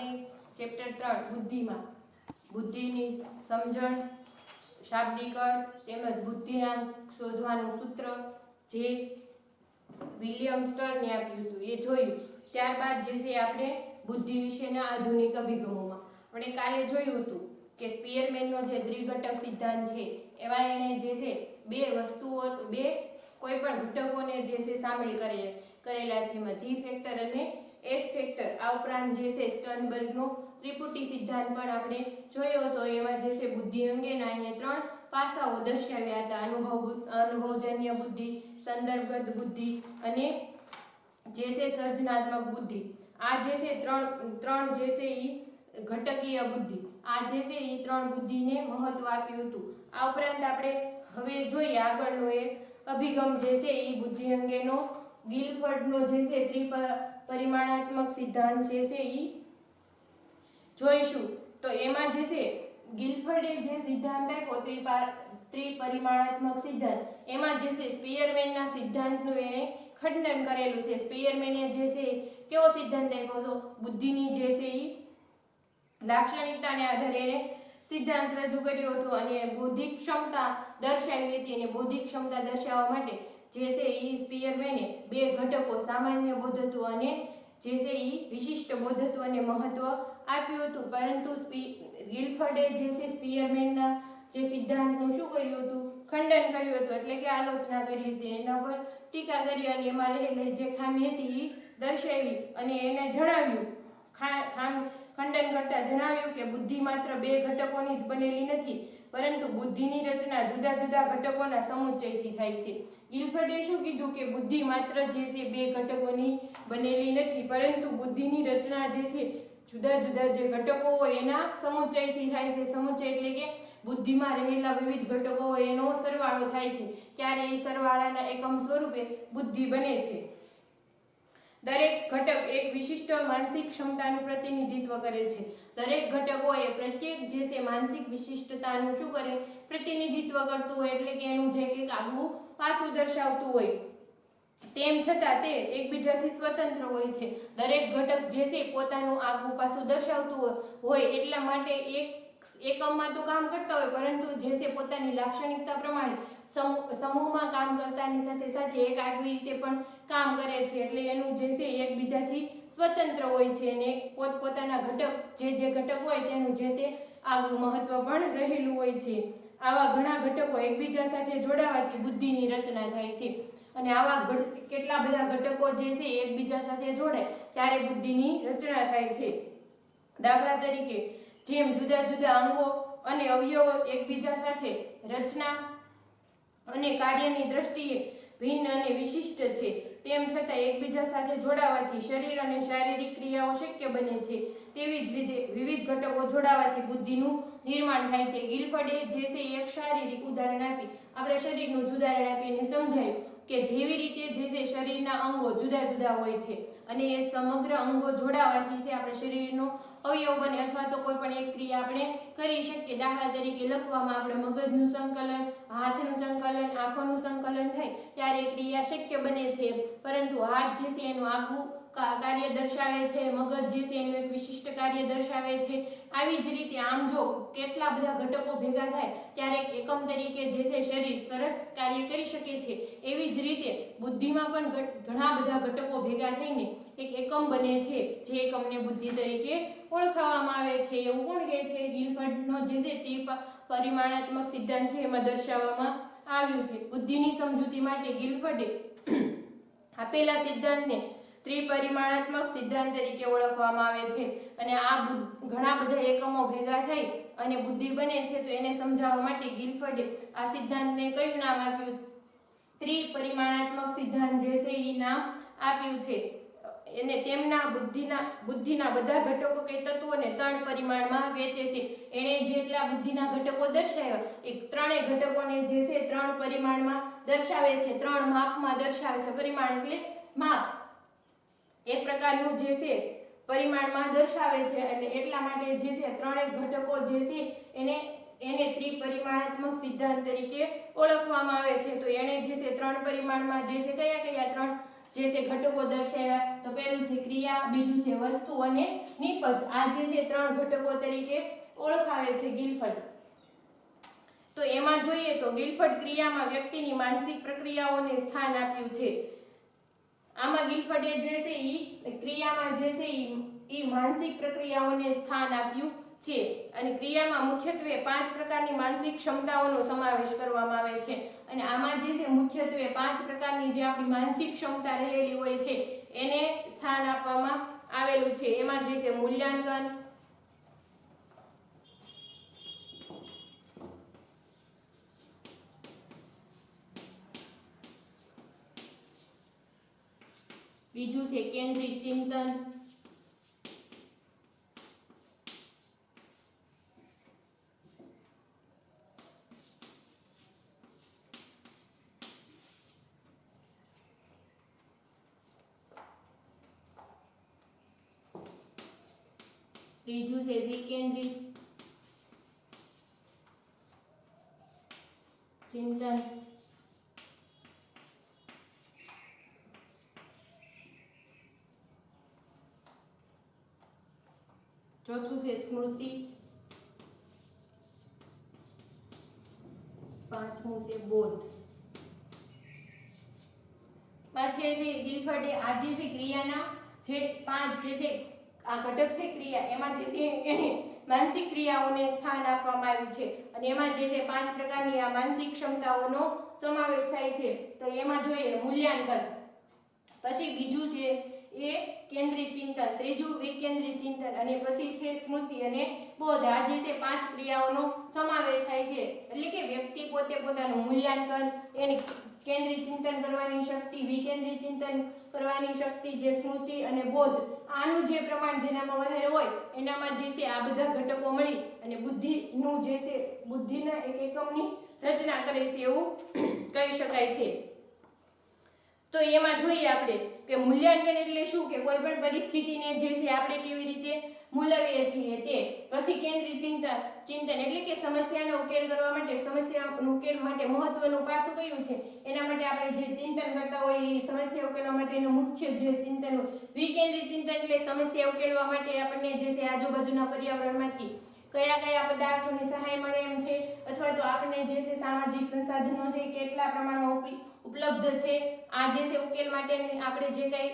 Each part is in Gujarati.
આપણે ચેપ્ટર 3 બુદ્ધિમાં બુદ્ધિની સમજણ, શાબ્દિક અર્થ તેમજ બુદ્ધિઆંક શોધવાનું સૂત્ર જે વિલિયમ સ્ટર્ને આપ્યું હતું એ જોયું. ત્યારબાદ જે છે આપણે બુદ્ધિ વિશેના આધુનિક અભિગમોમાં આપણે કાલે જોયું હતું કે સ્પીયરમેનનો જે દ્વિઘટક સિદ્ધાંત છે એવા એણે જે છે બે કોઈ પણ ઘટકોને જે છે સામેલ કરેલા છે, એમાં જી ફેક્ટર અને એસ ફેક્ટર. આ ઉપરાંત જે છે સ્ટર્નબર્ગનો ત્રિપુટી સિદ્ધાંત પણ આપણે જોયો હતો. એમાં જે છે બુદ્ધિ અંગેના એને 3 પાસાઓ દર્શાવ્યા હતા: અનુભવજન્ય બુદ્ધિ, સંદર્ભગત બુદ્ધિ અને જે છે સર્જનાત્મક બુદ્ધિ. આ જે છે ત્રણ જે છે ઈ ઘટકીય બુદ્ધિ, આ જે છે એ 3 બુદ્ધિને મહત્વ આપ્યું હતું. આ ઉપરાંત આપણે હવે જોઈએ આગળનો એક અભિગમ જે છે એ બુદ્ધિ અંગેનો ગિલફર્ડનો જે છે ત્રિપરિમાણાત્મક સિદ્ધાંત જે છે એ જોઈશું. તો એમાં જે છે ગિલફર્ડે જે સિદ્ધાંત આપ્યો ત્રિપરિમાણાત્મક સિદ્ધાંત, એમાં જે છે સ્પીયરમેનના સિદ્ધાંતનું એણે ખંડન કરેલું છે. સ્પીયરમેને જે છે કેવો સિદ્ધાંત આપ્યો હતો? બુદ્ધિની જે છે એ લાક્ષણિકતાને આધારે એને સિદ્ધાંત રજૂ કર્યો હતો અને બૌદ્ધિક ક્ષમતા દર્શાવી હતી. અને બૌદ્ધિક ક્ષમતા દર્શાવવા માટે જે છે એ સ્પીયરમેને 2 ઘટકો, સામાન્ય બોધત્વ અને જે છે એ વિશિષ્ટ બોધત્વને મહત્વ આપ્યું હતું. પરંતુ ગિલફર્ડે જે છે સ્પીયરમેનના જે સિદ્ધાંતનું શું કર્યું હતું? ખંડન કર્યું હતું, એટલે કે આલોચના કરી હતી, એના પર ટીકા કરી અને એમાં રહેલી જે ખામી હતી એ દર્શાવી અને એને જણાવ્યું, ખંડન કરતા જણાવ્યું કે બુદ્ધિ માત્ર 2 ઘટકોની જ બનેલી નથી, પરંતુ બુદ્ધિની રચના જુદા જુદા ઘટકોના સમુચ્ચયથી થાય છે. ગિલફર્ડે શું કીધું કે બુદ્ધિ માત્ર જે છે 2 ઘટકોની બનેલી નથી, પરંતુ બુદ્ધિની રચના જે છે જુદા જુદા જે ઘટકો હોય એના સમુચ્ચયથી થાય છે. સમુચ્ચય એટલે કે બુદ્ધિમાં રહેલા વિવિધ ઘટકો હોય એનો સરવાળો થાય છે, ત્યારે એ સરવાળાના એકમ સ્વરૂપે બુદ્ધિ બને છે. દરેક ઘટક એક વિશિષ્ટ માનસિક ક્ષમતાનું પ્રતિનિધિત્વ કરે છે. દરેક ઘટકો એ પ્રત્યેક જે છે માનસિક વિશિષ્ટતાનું શું કરે? પ્રતિનિધિત્વ કરતું હોય, એટલે કે એનું જે કંઈક આગવું પાસું દર્શાવતું હોય. તેમ છતાં તે એકબીજાથી સ્વતંત્ર હોય છે. દરેક ઘટક જે છે પોતાનું આગવું પાસું દર્શાવતું હોય એટલા માટે એકમમાં તો કામ કરતા હોય, પરંતુ જે છે પોતાની લાક્ષણિકતા પ્રમાણે સમૂહમાં કામ કરતાની સાથે સાથે એક આગવી રીતે પણ કામ કરે છે. એટલે એનું જે છે એકબીજાથી સ્વતંત્ર હોય છે અને પોતપોતાના ઘટક જે ઘટક હોય તેનું જે તે આગવું મહત્વ પણ રહેલું હોય છે. આવા ઘણા ઘટકો એકબીજા સાથે જોડાવાથી બુદ્ધિની રચના થાય છે. અને આવા કેટલા બધા ઘટકો જે છે એકબીજા સાથે જોડાય ત્યારે બુદ્ધિની રચના થાય છે. દાખલા તરીકે જેમ જુદા જુદા અંગો અને અવયવો એકબીજા સાથે રચના અને કાર્યની દ્રષ્ટિએ ભિન્ન અને વિશિષ્ટ છે, તેમ છતાં એકબીજા સાથે જોડાવાથી શરીર અને શારીરિક ક્રિયાઓ શક્ય બને છે. તેવી જ રીતે વિવિધ ઘટકો જોડાવાથી બુદ્ધિનું નિર્માણ થાય છે. ગિલફર્ડે જે છે એક શારીરિક ઉદાહરણ આપી, આપણે શરીરનું જ ઉદાહરણ આપીને સમજાયું કે જેવી રીતે જે છે શરીરના અંગો જુદા જુદા હોય છે અને એ સમગ્ર અંગો જોડાવાથી છે આપણે શરીરનો અવયવ બને અથવા તો કોઈ પણ એક ક્રિયા આપણે કરી શકીએ. દાખલા તરીકે લખવામાં આપણે મગજનું સંકલન, હાથનું સંકલન, આંખોનું સંકલન થાય ત્યારે એ ક્રિયા શક્ય બને છે. પરંતુ હાથ જે છે એનું આગવું કાર્ય દર્શાવે છે, મગજ જે છે એનું એક વિશિષ્ટ કાર્ય દર્શાવે છે. આવી જ રીતે આમ જો કેટલા બધા ઘટકો ભેગા થાય ત્યારે એકમ તરીકે જે છે શરીર સરસ કાર્ય કરી શકે છે. એવી જ રીતે બુદ્ધિમાં પણ ઘણા બધા ઘટકો ભેગા થઈને એક એકમ બને છે, જે એકમને બુદ્ધિ તરીકે ઓળખાવવામાં આવે છે. એવું કોણ કહે છે? ગિલફર્ડનો જે છે ત્રિપરિમાણાત્મક સિદ્ધાંત છે એમાં દર્શાવવામાં આવ્યું છે. બુદ્ધિની સમજૂતી માટે ગિલફર્ડે આપેલા સિદ્ધાંતને ત્રિપરિમાણાત્મક સિદ્ધાંત તરીકે ઓળખવામાં આવે છે. અને આ ઘણા બધા એકમો ભેગા થઈ અને બુદ્ધિ બને છે, તો એને સમજાવવા માટે ગિલફર્ડે આ સિદ્ધાંતને કયું નામ આપ્યું? ત્રિપરિમાણાત્મક સિદ્ધાંત જે છે એ નામ આપ્યું છે. એને તેમના બુદ્ધિના બધા ઘટકો કે તત્વોને 3 પરિમાણમાં વહેંચે છે. એણે જેટલા બુદ્ધિના ઘટકો દર્શાવ્યા એ 3 ઘટકોને જે છે 3 પરિમાણમાં દર્શાવે છે, 3 માપમાં દર્શાવે છે. પરિમાણ એટલે માપ, એક પ્રકારનું જે છે પરિમાણમાં દર્શાવે છે. અને એટલા માટે જે છે 3 ઘટકો જે છે એને ત્રિપરિમાણાત્મક સિદ્ધાંત તરીકે ઓળખવામાં આવે છે. તો એને જે છે 3 પરિમાણમાં જે છે કયા 3 જે છે ઘટકો દર્શાવ્યા. તો પહેલું છે ક્રિયા, બીજું છે વસ્તુ અને નિપજ. આ જે છે ત્રણ ઘટકો તરીકે ઓળખાવે છે ગિલફર્ડ. તો એમાં જોઈએ તો ગિલફર્ડ ક્રિયામાં વ્યક્તિની માનસિક પ્રક્રિયાઓને સ્થાન આપ્યું છે. આમાં ગિલફર્ડે જે છે ઈ ક્રિયામાં જે છે ઈ માનસિક પ્રક્રિયાઓને સ્થાન આપ્યું છે. અને ક્રિયામાં મુખ્યત્વે 5 પ્રકારની માનસિક ક્ષમતાઓનો સમાવેશ કરવામાં આવે છે. અને આમાં જે છે મુખ્યત્વે 5 પ્રકારની જે આપણી માનસિક ક્ષમતા રહેલી હોય છે એને સ્થાન આપવામાં આવેલું છે. એમાં જે છે મૂલ્યાંકન, બીજું છે કેન્દ્રિત ચિંતન, ત્રીજું છે વિકેન્દ્રિત ચિંતન, ચોથું છે સ્મૃતિ, પાંચમું છે બોધ. પાછળ છે ગિલફર્ડે આજે છે ક્રિયાના જે 5 જે છે આ ઘટક છે ક્રિયા એમાં જે છે એને માનસિક ક્રિયાઓને સ્થાન આપવામાં આવ્યું છે. અને એમાં જે છે 5 પ્રકારની આ માનસિક ક્ષમતાઓનો સમાવેશ થાય છે. તો એમાં જોઈએ મૂલ્યાંકન, પછી બીજું છે એ કેન્દ્રિત ચિંતન, ત્રીજું વિકેન્દ્રિત ચિંતન અને પછી છે સ્મૃતિ અને બોધ. આ જે છે 5 ક્રિયાઓનો સમાવેશ થાય છે. એટલે કે વ્યક્તિ પોતે પોતાનું મૂલ્યાંકન, એની કેન્દ્રિત ચિંતન કરવાની શક્તિ, વિકેન્દ્રિત ચિંતન કરવાની શક્તિ, જે સ્મૃતિ અને બોધ, આનું જે પ્રમાણ જેનામાં વધારે હોય એનામાં જે છે આ બધા ઘટકો મળી અને બુદ્ધિનું જે છે બુદ્ધિના એક એકમની રચના કરે છે એવું કહી શકાય છે. તો એમાં જોઈએ આપણે કે મૂલ્યાંકન એટલે શું, કે કોઈ પણ પરિસ્થિતિને જે છે આપણે કેવી રીતે મૂલવીએ છીએ તે. પછી કેન્દ્રિત ચિંતન એટલે કે સમસ્યાનો ઉકેલ કરવા માટે, સમસ્યાનો ઉકેલ માટે મહત્વનું પાસું કયું છે, એના માટે આપણે જે ચિંતન કરતા હોય એ સમસ્યા ઉકેલવા માટેનું મુખ્ય જે ચિંતન હોય. વિકેન્દ્રિત ચિંતન એટલે સમસ્યા ઉકેલવા માટે આપણને જે છે આજુબાજુના પર્યાવરણમાંથી કયા કયા પદાર્થોની સહાય મળે એમ છે, અથવા તો આપણને જે છે સામાજિક સંસાધનો છે કેટલા પ્રમાણમાં ઉપલબ્ધ છે, આ જે છે ઉકેલ માટે આપણે જે કંઈ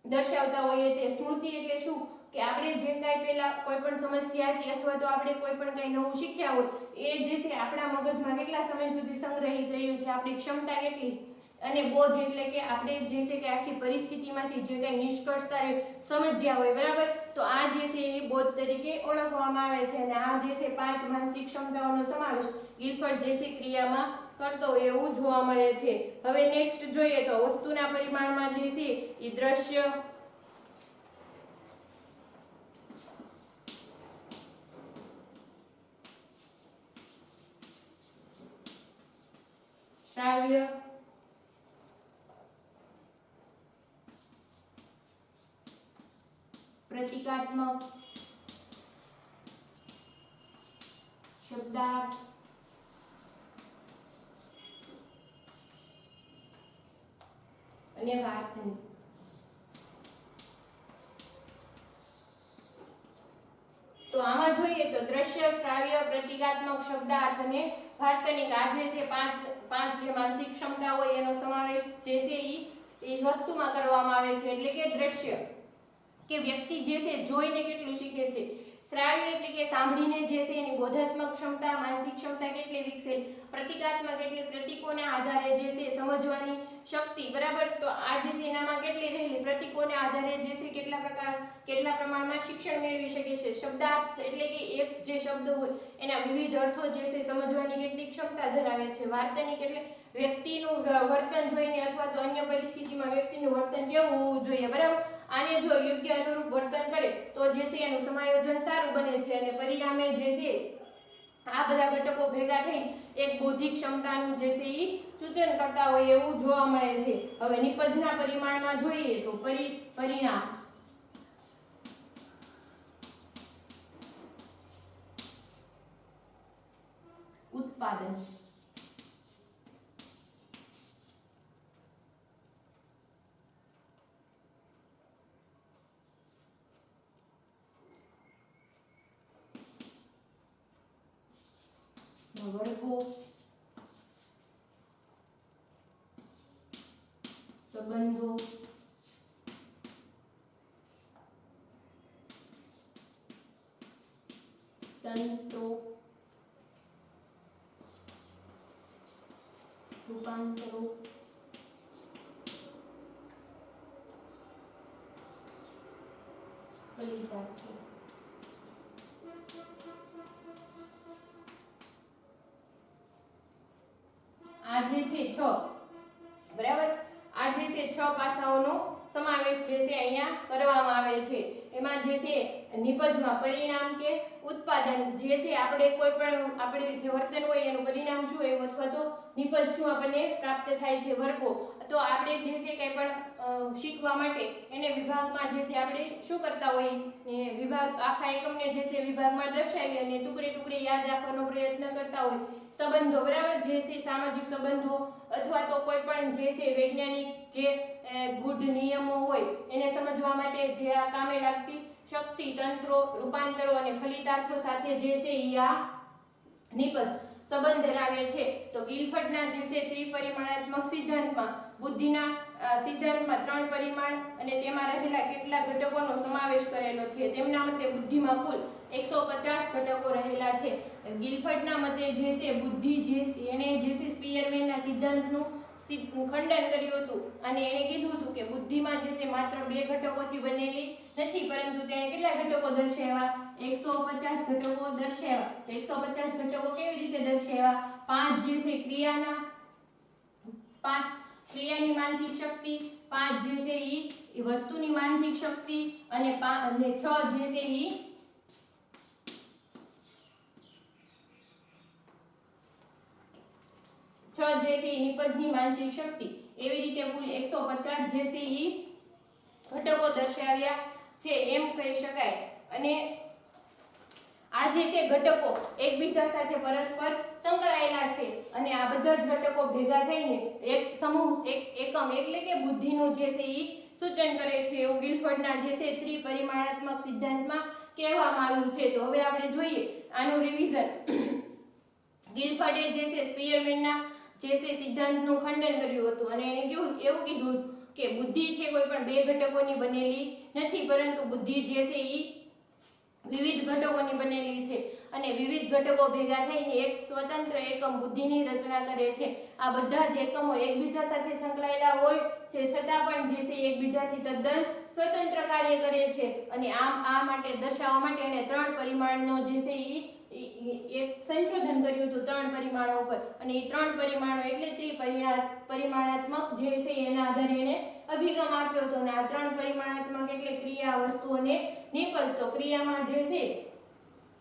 દર્શાવતા હોઈએ તે. સ્મૃતિ એટલે શું, કે આપણે જે કાંઈ પહેલા કોઈ પણ સમસ્યા હતી અથવા તો આપણે કોઈ પણ કંઈ નવું શીખ્યા હોય એ જે છે આપણા મગજમાં કેટલા સમય સુધી સંગ્રહિત રહ્યું છે, આપણી ક્ષમતા કેટલી. અને બોધ એટલે કે આપણે જે છે કે આખી પરિસ્થિતિમાંથી જે કંઈ નિષ્કર્ષતા સમજ્યા હોય, બરાબર. તો આ જે છે એ બોધ તરીકે ઓળખવામાં આવે છે. અને આ જે છે 5 માનસિક ક્ષમતાઓનો સમાવેશ ગિલફર્ડ જે છે ક્રિયામાં કરતો હોય એવું જોવા મળે છે. હવે નેક્સ્ટ જોઈએ તો વસ્તુના પરિમાણમાં જે છે એ દ્રશ્ય, શ્રાવ્ય, પ્રતિકાત્મક, શબ્દાર્થ અને વાર્તની. તો આમાં જોઈએ તો દ્રશ્ય, શ્રાવ્ય, પ્રતિકાત્મક, શબ્દાર્થ અને વાર્તનિક, આ જે છે પાંચ જે માનસિક ક્ષમતા હોય એનો સમાવેશ જે છે એ વસ્તુમાં કરવામાં આવે છે. એટલે કે દ્રશ્ય, કે વ્યક્તિ જે છે જોઈને કેટલું શીખે છે. શ્રાવ્ય એટલે કે સાંભળીને જે છે એની બોધાત્મક ક્ષમતા, માનસિક ક્ષમતા કેટલી વિકસે. પ્રતિકાત્મક એટલે પ્રતીકોના આધારે જે છે સમજવાની શક્તિ, બરાબર. તો આ જે છે એનામાં કેટલી રહેલી, પ્રતીકોના આધારે જે છે કેટલા પ્રમાણમાં શિક્ષણ મેળવી શકે છે. શબ્દાર્થ એટલે કે એક જે શબ્દ હોય એના વિવિધ અર્થો જે છે સમજવાની કેટલી ક્ષમતા ધરાવે છે. વાર્તનિક એટલે વ્યક્તિનું વર્તન જોઈને અથવા તો અન્ય પરિસ્થિતિમાં વ્યક્તિનું વર્તન કેવું હોવું જોઈએ, બરાબર. આને જો યોગ્ય અનુરૂપ વર્તન કરે તો જે છે એનું સમાયોજન સારું બને છે અને પરિણામે જે છે આ બધા ઘટકો ભેગા થઈ એક બૌદ્ધિક ક્ષમતાનું જે છે એ સૂચન કરતા હોય એવું જોવા મળે છે. હવે નિપજના પરિમાણમાં જોઈએ તો પરિણામ, ઉત્પાદન, વર્ગો, સંબંધો, તંત્રો, રૂપાંતરો, ફલિતાર્થો. આ જે છે 6, બરાબર, આ જે છે 6 પાસાઓનો સમાવેશ જે છે અહીંયા કરવામાં આવે છે. એમાં જે છે નિપજમાં પરિણામ કે ઉત્પાદન જે છે આપણે કોઈ પણ આપણે જે વર્તન હોય એનું પરિણામ શું હોય અથવા તો નિપજ શું આપણને પ્રાપ્ત થાય છે વર્ગો. તો આપણે જે છે કંઈ પણ શીખવા માટે એને વિભાગમાં જે છે આપણે શું કરતા હોય વિભાગ આખા એકમને જે છે વિભાગમાં દર્શાવી અને ટુકડે ટુકડે યાદ રાખવાનો પ્રયત્ન કરતા હોય. સંબંધો, બરાબર, જે છે સામાજિક સંબંધો અથવા તો કોઈ પણ જે છે વૈજ્ઞાનિક જે ગુઢ નિયમો હોય એને સમજવા માટે જે આ કામે લાગતી શક્તિ, તંત્રો, રૂપાંતરો અને ફલિતાર્થો સાથે જે છે ઈ આ નિપજ સંબંધ ધરાવે છે. તો ગિલફર્ડના જે છે ત્રિપરિમાણાત્મક સિદ્ધાંતમાં બુદ્ધિના સિદ્ધાંતમાં 3 પરિમાણ અને તેમાં રહેલા કેટલા ઘટકોનો સમાવેશ કરેલો છે. તેમના મતે બુદ્ધિમાં કુલ 150 ઘટકો રહેલા છે. ગિલફર્ડના મતે જે છે બુદ્ધિ જે એને જે છે સ્પીયરમેનના સિદ્ધાંતનું ખંડન કર્યું હતું અને એણે કીધું હતું કે બુદ્ધિમાં જે છે માત્ર 2 ઘટકોથી બનેલી નથી, પરંતુ તેણે કેટલા ઘટકો દર્શાવ્યા? 150 ઘટકો દર્શાવ્યા. તો 150 ઘટકો કેવી રીતે દર્શાવ્યા? 5 જે છે ક્રિયાના 5 ક્રિયાની માનસિક શક્તિ, 5 જે છે ઈ વસ્તુની માનસિક શક્તિ અને 6 જે છે ઈ જે છે નિપજની માનસિક શક્તિ. એવી રીતે કુલ 150 જે છે ઈ ઘટકો દર્શાવ્યા છે એમ કહી શકાય. અને આ જે છે ઘટકો એકબીજા સાથે પરસ્પર સંકળાયેલા છે અને આ બધા જ ઘટકો ભેગા થઈને એક સમૂહ એકમ એટલે કે બુદ્ધિનું જે છે ઈ સૂચન કરે છે એવું ગિલફર્ડના જે છે ત્રિપરિમાણાત્મક સિદ્ધાંતમાં કહેવામાં આવ્યું છે. તો હવે આપણે જોઈએ આનું રિવિઝન. ગિલફર્ડે જે છે સ્પીયરમેનના જે છે સિદ્ધાંતનું ખંડન કર્યું હતું અને એને એવું કીધું કે બુદ્ધિ છે કોઈ પણ 2 ઘટકોની બનેલી નથી, પરંતુ બુદ્ધિ જે છે ઈ વિવિધ ઘટકોની બનેલી છે અને વિવિધ ઘટકો ભેગા થઈને એક સ્વતંત્ર એકમ બુદ્ધિની રચના કરે છે. આ બધા જ એકમો એકબીજા સાથે સંકળાયેલા હોય છે છતાં પણ જે છે એકબીજાથી તદ્દન સ્વતંત્ર કાર્ય કરે છે. અને આ માટે દર્શાવવા માટે એને 3 પરિમાણનો જે છે ઈ એક સંશોધન કર્યું હતું 3 પરિમાણો ઉપર અને એ 3 પરિમાણો એટલે ત્રિપરિમાણાત્મક જે છે એના આધારે એને અભિગમ આપ્યો હતો. અને આ 3 પરિમાણાત્મક એટલે ક્રિયા, વસ્તુ અને નિપજ. તો ક્રિયામાં જે છે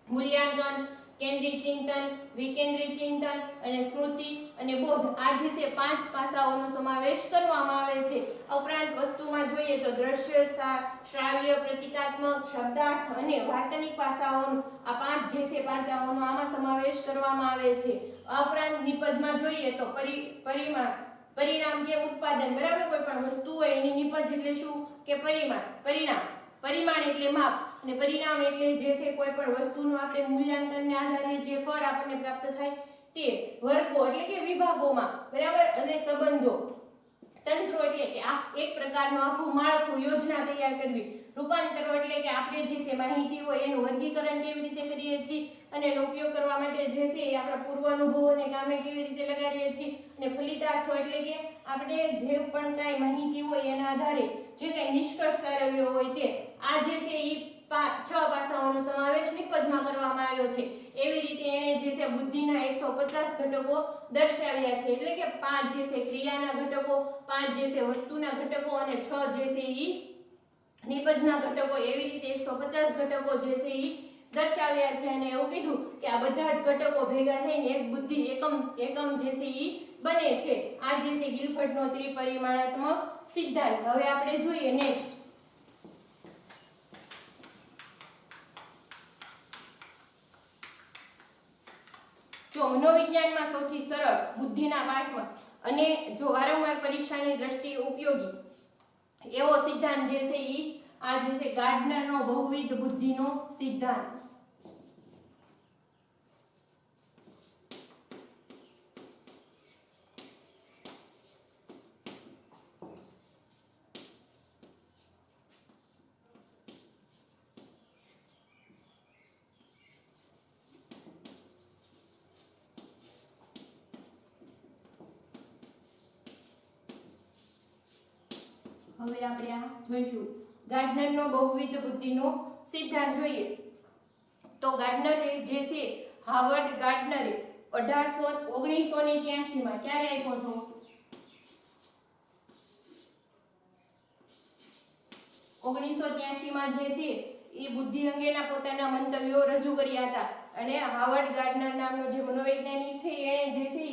મૂલ્યાંકન, કેન્દ્રિત ચિંતન, વિકેન્દ્રિત ચિંતન અને સ્મૃતિ અને બોધ, આ જે છે 5 પાસાઓનો સમાવેશ કરવામાં આવે છે. ઉપરાંત વસ્તુમાં જોઈએ તો દ્રશ્ય, શ્રાવ્ય, પ્રતિકાત્મક, શબ્દાર્થ અને વાર્તનિક પાસાઓનો આ 5 જે છે પાસાઓનો આમાં સમાવેશ કરવામાં આવે છે. આ ઉપરાંત નિપજમાં જોઈએ તો પરિણામ કે ઉત્પાદન, બરાબર, કોઈ પણ વસ્તુ હોય એની નિપજ એટલે શું કે પરિમાણ એટલે માપ અને પરિણામ એટલે જે છે કોઈ પણ વસ્તુનું આપણે મૂલ્યાંકનને આધારે જે ફળ આપણને પ્રાપ્ત થાય તે. વર્ગો એટલે કે વિભાગોમાં, બરાબર, અને સંબંધો, તંત્રો એટલે કે આ એક પ્રકારનું આખું માળખું યોજના તૈયાર કરવી. રૂપાંતરો એટલે કે આપણે જે છે માહિતી હોય એનું વર્ગીકરણ કેવી રીતે કરીએ છીએ અને એનો ઉપયોગ કરવા માટે જે છે એ આપણા પૂર્વ અનુભવોને કામે કેવી રીતે લગાડીએ છીએ. અને ફલિતાર્થો એટલે કે આપણે જે પણ કાંઈ માહિતી હોય એના આધારે જે કાંઈ નિષ્કર્ષ તારવ્યો હોય તે. આ જે છે એ 6 પાસાઓનો સમાવેશ નિપજમાં કરવામાં આવ્યો છે. એવી રીતે એણે જે છે બુદ્ધિના 150 ઘટકો દર્શાવ્યા છે એટલે કે 5 જે છે ક્રિયાના ઘટકો, 5 જે છે વસ્તુના ઘટકો અને 6 જે છે ઈ નિપજના ઘટકો. એવી રીતે 150 ઘટકો જે છે ઈ દર્શાવ્યા છે અને એવું કીધું કે આ બધા જ ઘટકો ભેગા થઈને એક બુદ્ધિ એકમ જે છે ઈ બને છે. આ જે છે ગિલફર્ડનો ત્રિપરિમાણાત્મક સિદ્ધાંત. હવે આપણે જોઈએ નેક્સ્ટ. જો મનોવિજ્ઞાનમાં સૌથી સરળ બુદ્ધિના પાઠમાં અને જો વારંવાર પરીક્ષાની દ્રષ્ટિએ ઉપયોગી એવો સિદ્ધાંત જે છે ઈ આ જે છે ગાર્ડનરનો બહુવિધ બુદ્ધિનો સિદ્ધાંત. હવે આપણે આ જોઈશું ગાર્ડનરનો બહુવિધ બુદ્ધિનો સિદ્ધાંત જોઈએ તો ગાર્ડનરે જે છે હાવર્ડ ગાર્ડનરે 1983 માં ક્યારે આપ્યો હતો 1983 માં જે છે એ બુદ્ધિ અંગેના પોતાના મંતવ્યો રજૂ કર્યા હતા અને હાવર્ડ ગાર્ડનર નામનો જે મનોવૈજ્ઞાનિક છે એણે જે છે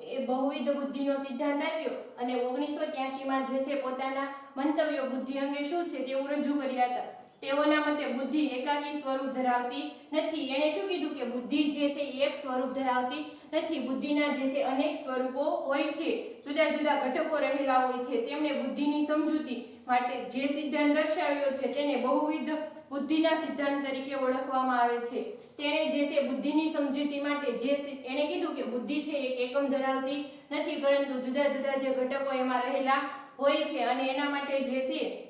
એ બહુવિધ બુદ્ધિનો સિદ્ધાંત આપ્યો અને 1983 માં જે છે પોતાના મંતવ્યો બુદ્ધિ અંગે શું છે તેવું રજૂ કર્યા હતા તેઓના મતે બુદ્ધિ એકાકી સ્વરૂપ ધરાવતી નથી એણે શું કીધું કે બુદ્ધિ જે છે એક સ્વરૂપ ધરાવતી નથી બુદ્ધિના જે છે અનેક સ્વરૂપો હોય છે જુદા જુદા ઘટકો રહેલા હોય છે તેમણે બુદ્ધિની સમજૂતી માટે જે સિદ્ધાંત દર્શાવ્યો છે તેને બહુવિધ બુદ્ધિના સિદ્ધાંત તરીકે ઓળખવામાં આવે છે તેણે જે છે બુદ્ધિની સમજૂતી માટે જે એણે કીધું કે બુદ્ધિ છે એક એકમ ધરાવતી નથી પરંતુ જુદા જુદા જે ઘટકો એમાં રહેલા હોય છે અને એના માટે જે છે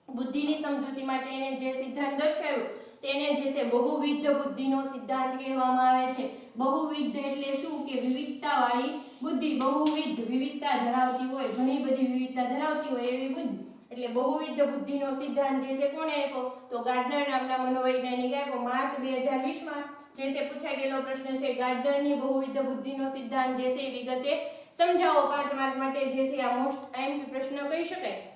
બુદ્ધિની સમજૂતી માટે એને જે સિદ્ધાંત દર્શાવ્યો તેને જે છે બહુવિધ બુદ્ધિનો સિદ્ધાંત કહેવામાં આવે છે બહુવિધ એટલે શું કે વિવિધતાવાળી બુદ્ધિ બહુવિધ વિવિધતા ધરાવતી હોય ઘણી બધી વિવિધતા ધરાવતી હોય એવી બુદ્ધિ એટલે બહુવિધ બુદ્ધિનો સિદ્ધાંત જે છે કોણે આપ્યો તો ગાર્ડનર નામના મનોવૈજ્ઞાનિકે આપ્યો માર્ચ 2020 માં જે છે પૂછાઈ ગયેલો પ્રશ્ન છે ગાર્ડનરની બહુવિધ બુદ્ધિનો સિદ્ધાંત જે છે વિગતે સમજાવો 5 માર્ક માટે જે છે આ મોસ્ટ આઈએમપી પ્રશ્ન કહી શકાય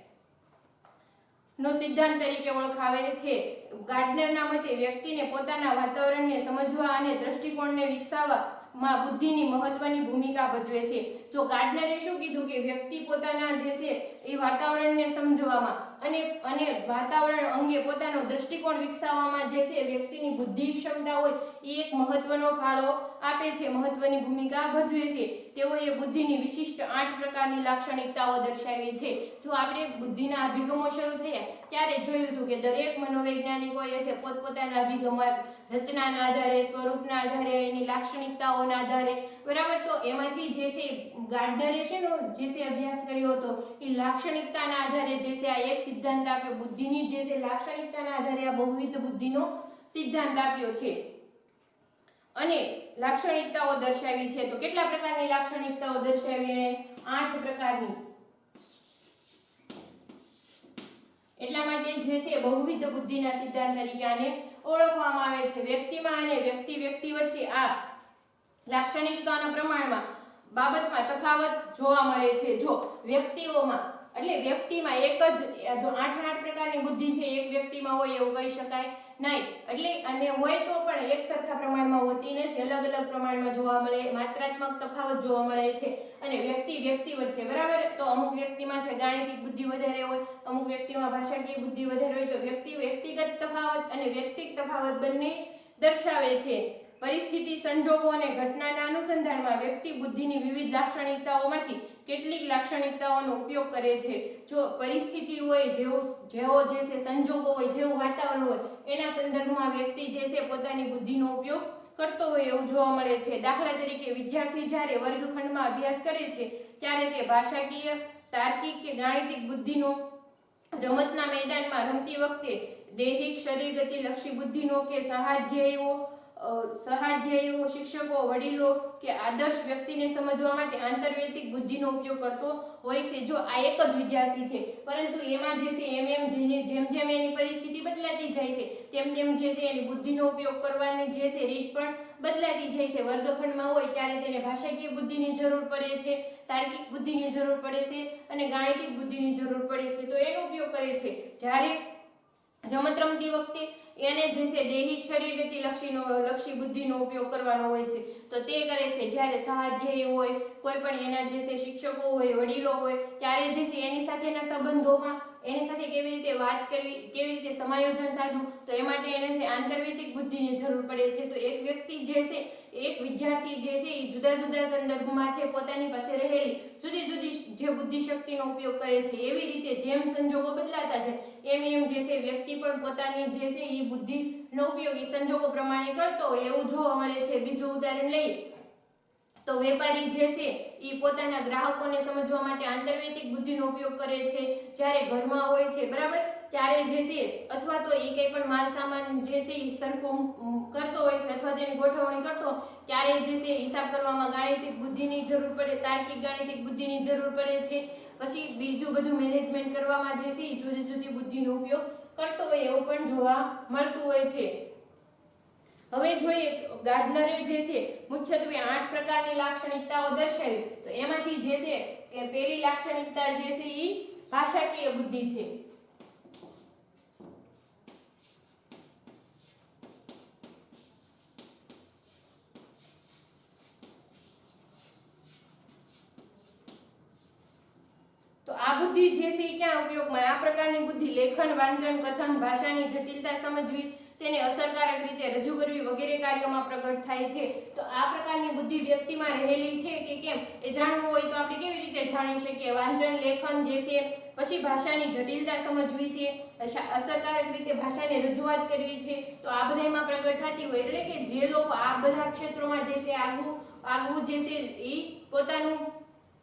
નો સિદ્ધાંત તરીકે ઓળખાવે છે ગાર્ડનરના મતે વ્યક્તિને પોતાના વાતાવરણને સમજવા અને દ્રષ્ટિકોણને વિકસાવવામાં બુદ્ધિની મહત્વની ભૂમિકા ભજવે છે જો ગાર્ડનરે શું કીધું કે વ્યક્તિ પોતાના જે છે એ વાતાવરણને સમજવામાં અને વાતાવરણ અંગે પોતાનો દ્રષ્ટિકોણ વિકસાવવામાં જે છે વ્યક્તિની બુદ્ધિ ક્ષમતા હોય એ એક મહત્વનો ફાળો આપે છે મહત્વની ભૂમિકા ભજવે છે તેઓએ બુદ્ધિની વિશિષ્ટ 8 પ્રકારની લાક્ષણિકતાઓ દર્શાવી છે જો આપણે બુદ્ધિના અભિગમો શરૂ થયા ત્યારે જોયું હતું કે દરેક મનોવૈજ્ઞાનિકોએ છે પોતપોતાના અભિગમો રચનાના આધારે સ્વરૂપના આધારે એની લાક્ષણિકતાઓના આધારે બરાબર તો એમાંથી જે છે ગાર્ડનરે છે જે છે અભ્યાસ કર્યો હતો એ લાક્ષણિકતાના આધારે જે છે આ એક સિદ્ધાંત આપ્યો બુદ્ધિની જે છે લાક્ષણિકતાના આધારે આ બહુવિધ બુદ્ધિનો સિદ્ધાંત આપ્યો છે અને લાક્ષણિકતાઓ દર્શાવી છે તો કેટલા પ્રકારની લાક્ષણિકતાઓ દર્શાવી એને 8 પ્રકારની એટલા માટે જે છે બહુવિધ બુદ્ધિના સિદ્ધાંત તરીકે આને ઓળખવામાં આવે છે વ્યક્તિમાં અને વ્યક્તિ વચ્ચે આ લાક્ષણિકતાઓના પ્રમાણમાં બાબતમાં તફાવત જોવા મળે છે જો વ્યક્તિઓમાં એટલે વ્યક્તિમાં એક જ જો 8 પ્રકારની બુદ્ધિ છે એક વ્યક્તિમાં હોય એવું કહી શકાય નહીં એટલે અને હોય તો પણ એક સરખા પ્રમાણમાં હોતી નથી અલગ અલગ પ્રમાણમાં જોવા મળે માત્રાત્મક તફાવત જોવા મળે છે અને વ્યક્તિ વચ્ચે બરાબર તો અમુક વ્યક્તિમાં છે ગાણિતિક બુદ્ધિ વધારે હોય અમુક વ્યક્તિમાં ભાષાકીય બુદ્ધિ વધારે હોય તો વ્યક્તિગત તફાવત અને વ્યક્તિક તફાવત બંને દર્શાવે છે પરિસ્થિતિ સંજોગો અને ઘટનાના અનુસંધાનમાં વ્યક્તિ બુદ્ધિની વિવિધ લાક્ષણિકતાઓમાંથી કેટલીક લાક્ષણિકતાઓનો ઉપયોગ કરે છે જો પરિસ્થિતિ હોય જેવો જે છે સંજોગો હોય જેવું વાતાવરણ હોય એના સંદર્ભમાં વ્યક્તિ જે છે પોતાની બુદ્ધિનો ઉપયોગ કરતો હોય એવું જોવા મળે છે દાખલા તરીકે વિદ્યાર્થી જ્યારે વર્ગખંડમાં અભ્યાસ કરે છે ત્યારે તે ભાષાકીય તાર્કિક કે ગાણિતિક બુદ્ધિનો રમતના મેદાનમાં રમતી વખતે દૈહિક શરીરગતિ લક્ષી બુદ્ધિનો કે સહાધ્યેયો શિક્ષકો વડીલો કે આદર્શ વ્યક્તિને સમજવા માટે આંતરવૈયક્તિક બુદ્ધિનો ઉપયોગ કરતો હોય છે જો આ એક જ વિદ્યાર્થી છે પરંતુ એમાં જે છે જેમ એની પરિસ્થિતિ બદલાતી જાય છે તેમ જે છે એની બુદ્ધિનો ઉપયોગ કરવાની જે છે રીત પણ બદલાતી જાય છે વર્ગખંડમાં હોય ત્યારે તેને ભાષાકીય બુદ્ધિની જરૂર પડે છે તાર્કિક બુદ્ધિની જરૂર પડે છે અને ગાણિતિક બુદ્ધિની જરૂર પડે છે તો એનો ઉપયોગ કરે છે જ્યારે રમત રમતી વખતે એને જે છે દૈહિક શરીરગતિ લક્ષી બુદ્ધિનો ઉપયોગ કરવાનો હોય છે તો તે કરે છે જ્યારે સહાધ્યેય હોય કોઈ પણ એના જે છે શિક્ષકો હોય વડીલો હોય ત્યારે જે છે એની સાથેના સંબંધોમાં એની સાથે કેવી રીતે વાત કરવી કેવી રીતે સમાયોજન સાધવું તો એ માટે એને છે આંતરવૈયક્તિક બુદ્ધિની જરૂર પડે છે તો એક વ્યક્તિ જે છે એક વિદ્યાર્થી જે છે એ જુદા જુદા સંદર્ભમાં છે પોતાની પાસે રહેલી જુદી જુદી જે બુદ્ધિ શક્તિનો ઉપયોગ કરે છે એવી રીતે જેમ સંજોગો બદલાતા જાય એમ જે છે વ્યક્તિ પણ પોતાની જે છે એ બુદ્ધિનો ઉપયોગ એ સંજોગો પ્રમાણે કરતો હોય એવું જોવા મળે છે બીજું ઉદાહરણ લઈએ તો વેપારી જે છે એ પોતાના ગ્રાહકોને સમજવા માટે આંતરવૈયક્તિક બુદ્ધિનો ઉપયોગ કરે છે જ્યારે ઘરમાં હોય છે બરાબર ત્યારે જે છે અથવા તો એ કંઈ પણ માલ સામાન જે છે એ સરખો કરતો હોય છે અથવા તેની ગોઠવણી કરતો ત્યારે જે છે હિસાબ કરવામાં ગાણિતિક બુદ્ધિની જરૂર પડે, તાર્કિક ગાણિતિક બુદ્ધિની જરૂર પડે છે. પછી બીજું બધું મેનેજમેન્ટ કરવામાં જે છે એ જુદી જુદી બુદ્ધિનો ઉપયોગ કરતો હોય એવું પણ જોવા મળતું હોય છે. હવે જોઈએ ગાર્ડનરે જે છે મુખ્યત્વે 8 પ્રકારની લાક્ષણિકતાઓ દર્શાવી. તો એમાંથી જે છે કે પહેલી લાક્ષણિકતા જે છે એ ભાષાકીય બુદ્ધિ છે. તો આ બુદ્ધિ જે છે એ ક્યાં ઉપયોગમાં? આ પ્રકારની બુદ્ધિ લેખન, વાંચન, કથન, ભાષાની જટિલતા સમજવી, તેને અસરકારક રીતે રજૂ કરવી વગેરે કાર્યોમાં પ્રગટ થાય છે. તો આ પ્રકારની બુદ્ધિ વ્યક્તિમાં રહેલી છે કે કેમ એ જાણવું હોય તો આપણે કેવી રીતે જાણી શકીએ? વાંચન, લેખન જે છે, પછી ભાષાની જટિલતા સમજવી છે, અસરકારક રીતે ભાષાને રજૂઆત કરવી છે. તો આ બધામાં પ્રગટ થતી હોય એટલે કે જે લોકો આ બધા ક્ષેત્રોમાં જે છે આગવું જે છે એ પોતાનું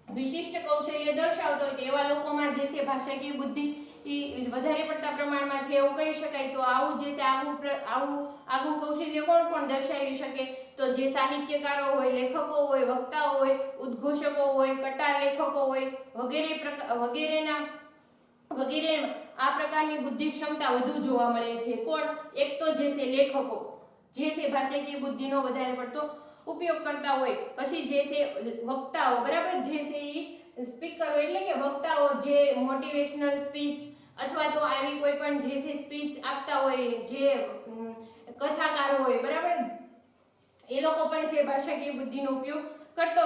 વિશિષ્ટ કૌશલ્ય દર્શાવતો હોય તેવા લોકોમાં જે છે ભાષાકીય બુદ્ધિ વધારે પડતા પ્રમાણમાં છે એવું કહી શકાય. તો આવું જે છે આગવું કૌશલ્ય કોણ દર્શાવી શકે? તો જે સાહિત્યકારો હોય, લેખકો હોય, વક્તાઓ હોય, ઉદ્ઘોષકો હોય, કટાર લેખકો હોય વગેરે આ પ્રકારની બુદ્ધિ ક્ષમતા વધુ જોવા મળે છે. કોણ? એક તો જે છે લેખકો જે છે ભાષાકીય બુદ્ધિનો વધારે પડતો ઉપયોગ કરતા હોય. પછી જે છે વક્તાઓ, બરાબર, જે છે એ સ્પીકરો એટલે કે વક્તાઓ જે મોટિવેશનલ સ્પીચ અથવા તો આવી કોઈ પણ જે છે સ્પીચ આપતા હોય, જે કથાકાર હોય, બરાબર, એ લોકો પણ છે ભાષાકીય બુદ્ધિનો ઉપયોગ કરતો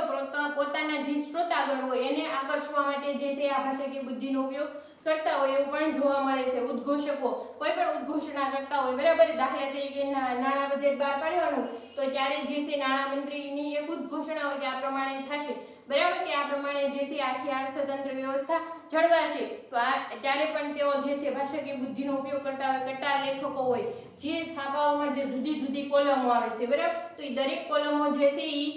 પોતાના જે શ્રોતાગણ હોય એને આકર્ષવા માટે જે છે આ ભાષાકીય બુદ્ધિનો ઉપયોગ કરતા હોય એવું પણ જોવા મળે છે. ઉદ્ઘોષકો કોઈ પણ ઉદ્ઘોષણા કરતા હોય, બરાબર, દાખલા તરીકે નાણાં બજેટ બહાર પાડવાનું તો ત્યારે જે છે નાણામંત્રીની એક ઉદ્ઘોષણા હોય કે આ પ્રમાણે થશે, બરાબર, કે આ પ્રમાણે જે છે આખી અર્થતંત્ર વ્યવસ્થા જળવાશે. તો ત્યારે પણ તેઓ જે છે ભાષાકીય બુદ્ધિનો ઉપયોગ કરતા હોય. કટાર લેખકો હોય જે છાપાઓમાં જે જુદી જુદી કોલમો આવે છે, બરાબર, તો એ દરેક કોલમો જે છે એ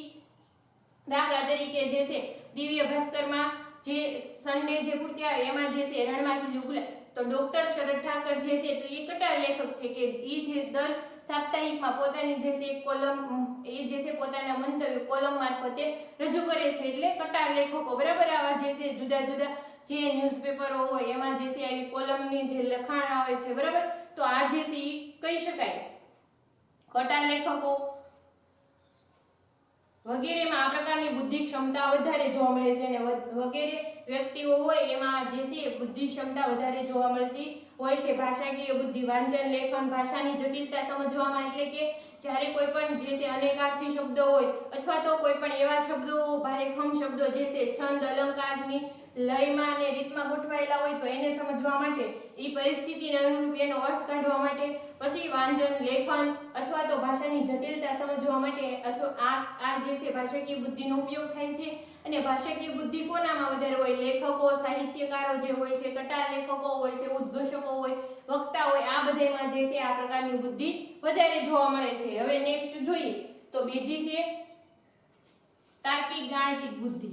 દાખલા તરીકે જે છે દિવ્ય ભાસ્કરમાં જે સન્ડે જે પૂરતી આવે એમાં જે છે રણમાંથી ગુલાબ, તો ડોક્ટર શરદ ઠાકર જે છે તો એ કટાર લેખક છે કે એ જે દર સાપ્તાહિકમાં પોતાની જે છે એક કોલમ એ જે છે પોતાના મંતવ્ય કોલમ મારફતે રજૂ કરે છે એટલે કટાર લેખકો, બરાબર. આવા જે છે જુદા જુદા જે ન્યૂઝપેપરો હોય એમાં જે છે આવી કોલમની જે લખાણ આવે છે, બરાબર, તો આ જે છે એ કહી શકાય કટાર લેખકો વગેરેમાં આ પ્રકારની બુદ્ધિ ક્ષમતા વધારે જોવા મળે છે. અને વગેરે વ્યક્તિઓ હોય એમાં જે છે બુદ્ધિ ક્ષમતા વધારે જોવા મળતી હોય છે. ભાષાકીય બુદ્ધિ, વાંચન, લેખન, ભાષાની જટિલતા સમજવામાં એટલે કે જ્યારે કોઈ પણ જે છે અનેકાર્થી શબ્દો હોય અથવા તો કોઈ પણ એવા શબ્દો ભારેખમ શબ્દો જે છે છંદ અલંકારની લયમાં અને રીતમાં ગોઠવાયેલા હોય તો એને સમજવા માટે, એ પરિસ્થિતિને અનુરૂપ એનો અર્થ કાઢવા માટે, પછી વાંચન, લેખન અથવા તો ભાષાની જટિલતા સમજવા માટે અથવા આ જે છે ભાષાકીય બુદ્ધિનો ઉપયોગ થાય છે. અને ભાષાકીય બુદ્ધિ કોનામાં વધારે હોય? લેખકો, સાહિત્યકારો જે હોય છે, કટાર લેખકો હોય છે, ઉદ્ઘોષકો હોય, વક્તા હોય, આ બધામાં જે છે આ પ્રકારની બુદ્ધિ વધારે જોવા મળે છે. હવે નેક્સ્ટ જોઈએ તો બીજી છે તાર્કિક ગાણિતિક બુદ્ધિ.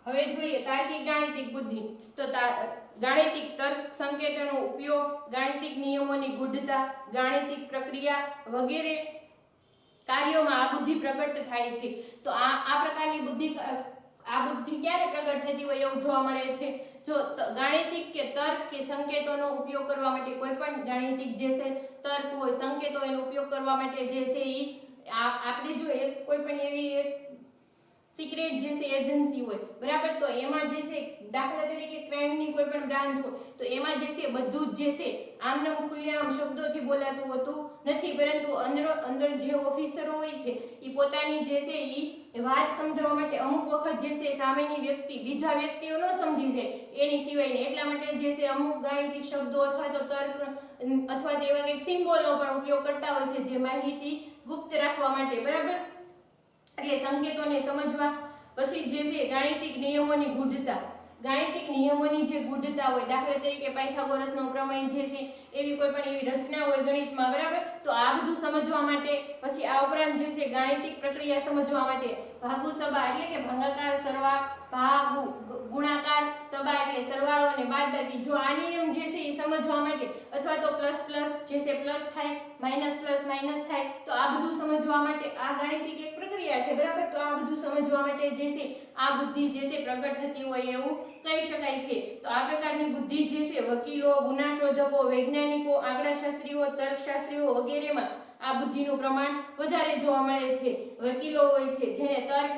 હવે જોઈએ તાર્કિક ગાણિતિક બુદ્ધિ. તો ગાણિતિક તર્ક સંકેતોનો ઉપયોગ, ગાણિતિક નિયમોની ગૂઢતા, ગાણિતિક પ્રક્રિયા વગેરે કાર્યોમાં આ બુદ્ધિ પ્રગટ થાય છે. તો આ પ્રકારની બુદ્ધિ ક્યારે પ્રગટ થતી હોય એવું જોવા મળે છે? જો ગાણિતિક કે તર્ક કે સંકેતોનો ઉપયોગ કરવા માટે, કોઈ પણ ગાણિતિક જે છે તર્ક હોય, સંકેતો એનો ઉપયોગ કરવા માટે જે છે એ આપણે જો કોઈ પણ એવી સિક્રેટ જે છે એજન્સી હોય, બરાબર, તો એમાં જે છે દાખલા તરીકે ક્રાઇમની કોઈ પણ બ્રાન્ચ હોય તો એમાં જે છે બધું જ જે છે આમનામ ખુલ્લેઆમ શબ્દોથી બોલાતું હોતું નથી, પરંતુ અંદર જે ઓફિસરો હોય છે એ પોતાની જે છે એ વાત સમજાવવા માટે અમુક વખત જે છે સામેની વ્યક્તિ બીજા વ્યક્તિઓ ન સમજી જાય એની સિવાયને એટલા માટે જે છે અમુક ગાણિતિક શબ્દો અથવા તો તર્ક અથવા તો એવા કંઈક સિમ્બોલનો પણ ઉપયોગ કરતા હોય છે જે માહિતી ગુપ્ત રાખવા માટે, બરાબર. એટલે સંકેતોને સમજવા. પછી જે છે ગાણિતિક નિયમોની ગૂઢતા. ગાણિતિક નિયમોની જે ગુઢતા હોય, દાખલા તરીકે પાયથાગોરસનો પ્રમેય જે છે એવી કોઈ પણ એવી રચના હોય ગણિતમાં, બરાબર, તો આ બધું સમજવા માટે, પછી આ ઉપરાંત જે છે ગાણિતિક પ્રક્રિયા સમજવા માટે ભાગુ સબા એટલે કે ભાગાકાર, સરવા, ભાગુ, ગુણાકાર, સબા એટલે સરવાળો અને બાદબાકી, જો આ નિયમ જે છે એ સમજવા માટે, અથવા તો પ્લસ પ્લસ જે છે પ્લસ થાય, માઇનસ પ્લસ માઇનસ થાય, તો આ બધું સમજવા માટે આ ગાણિતિક એક પ્રક્રિયા છે, બરાબર, તો આ બધું સમજવા માટે જે છે આ બુદ્ધિ જે છે પ્રગટ થતી હોય એવું કહી શકાય છે. તો આ પ્રકારની બુદ્ધિ જે છે વકીલો, ગુના શોધકો, વૈજ્ઞાનિકો, આંકડાશાસ્ત્રીઓ, તર્કશાસ્ત્રીઓ વગેરેમાં આ બુદ્ધિનું પ્રમાણ વધારે જોવા મળે છે. વકીલો હોય છે જેને તર્ક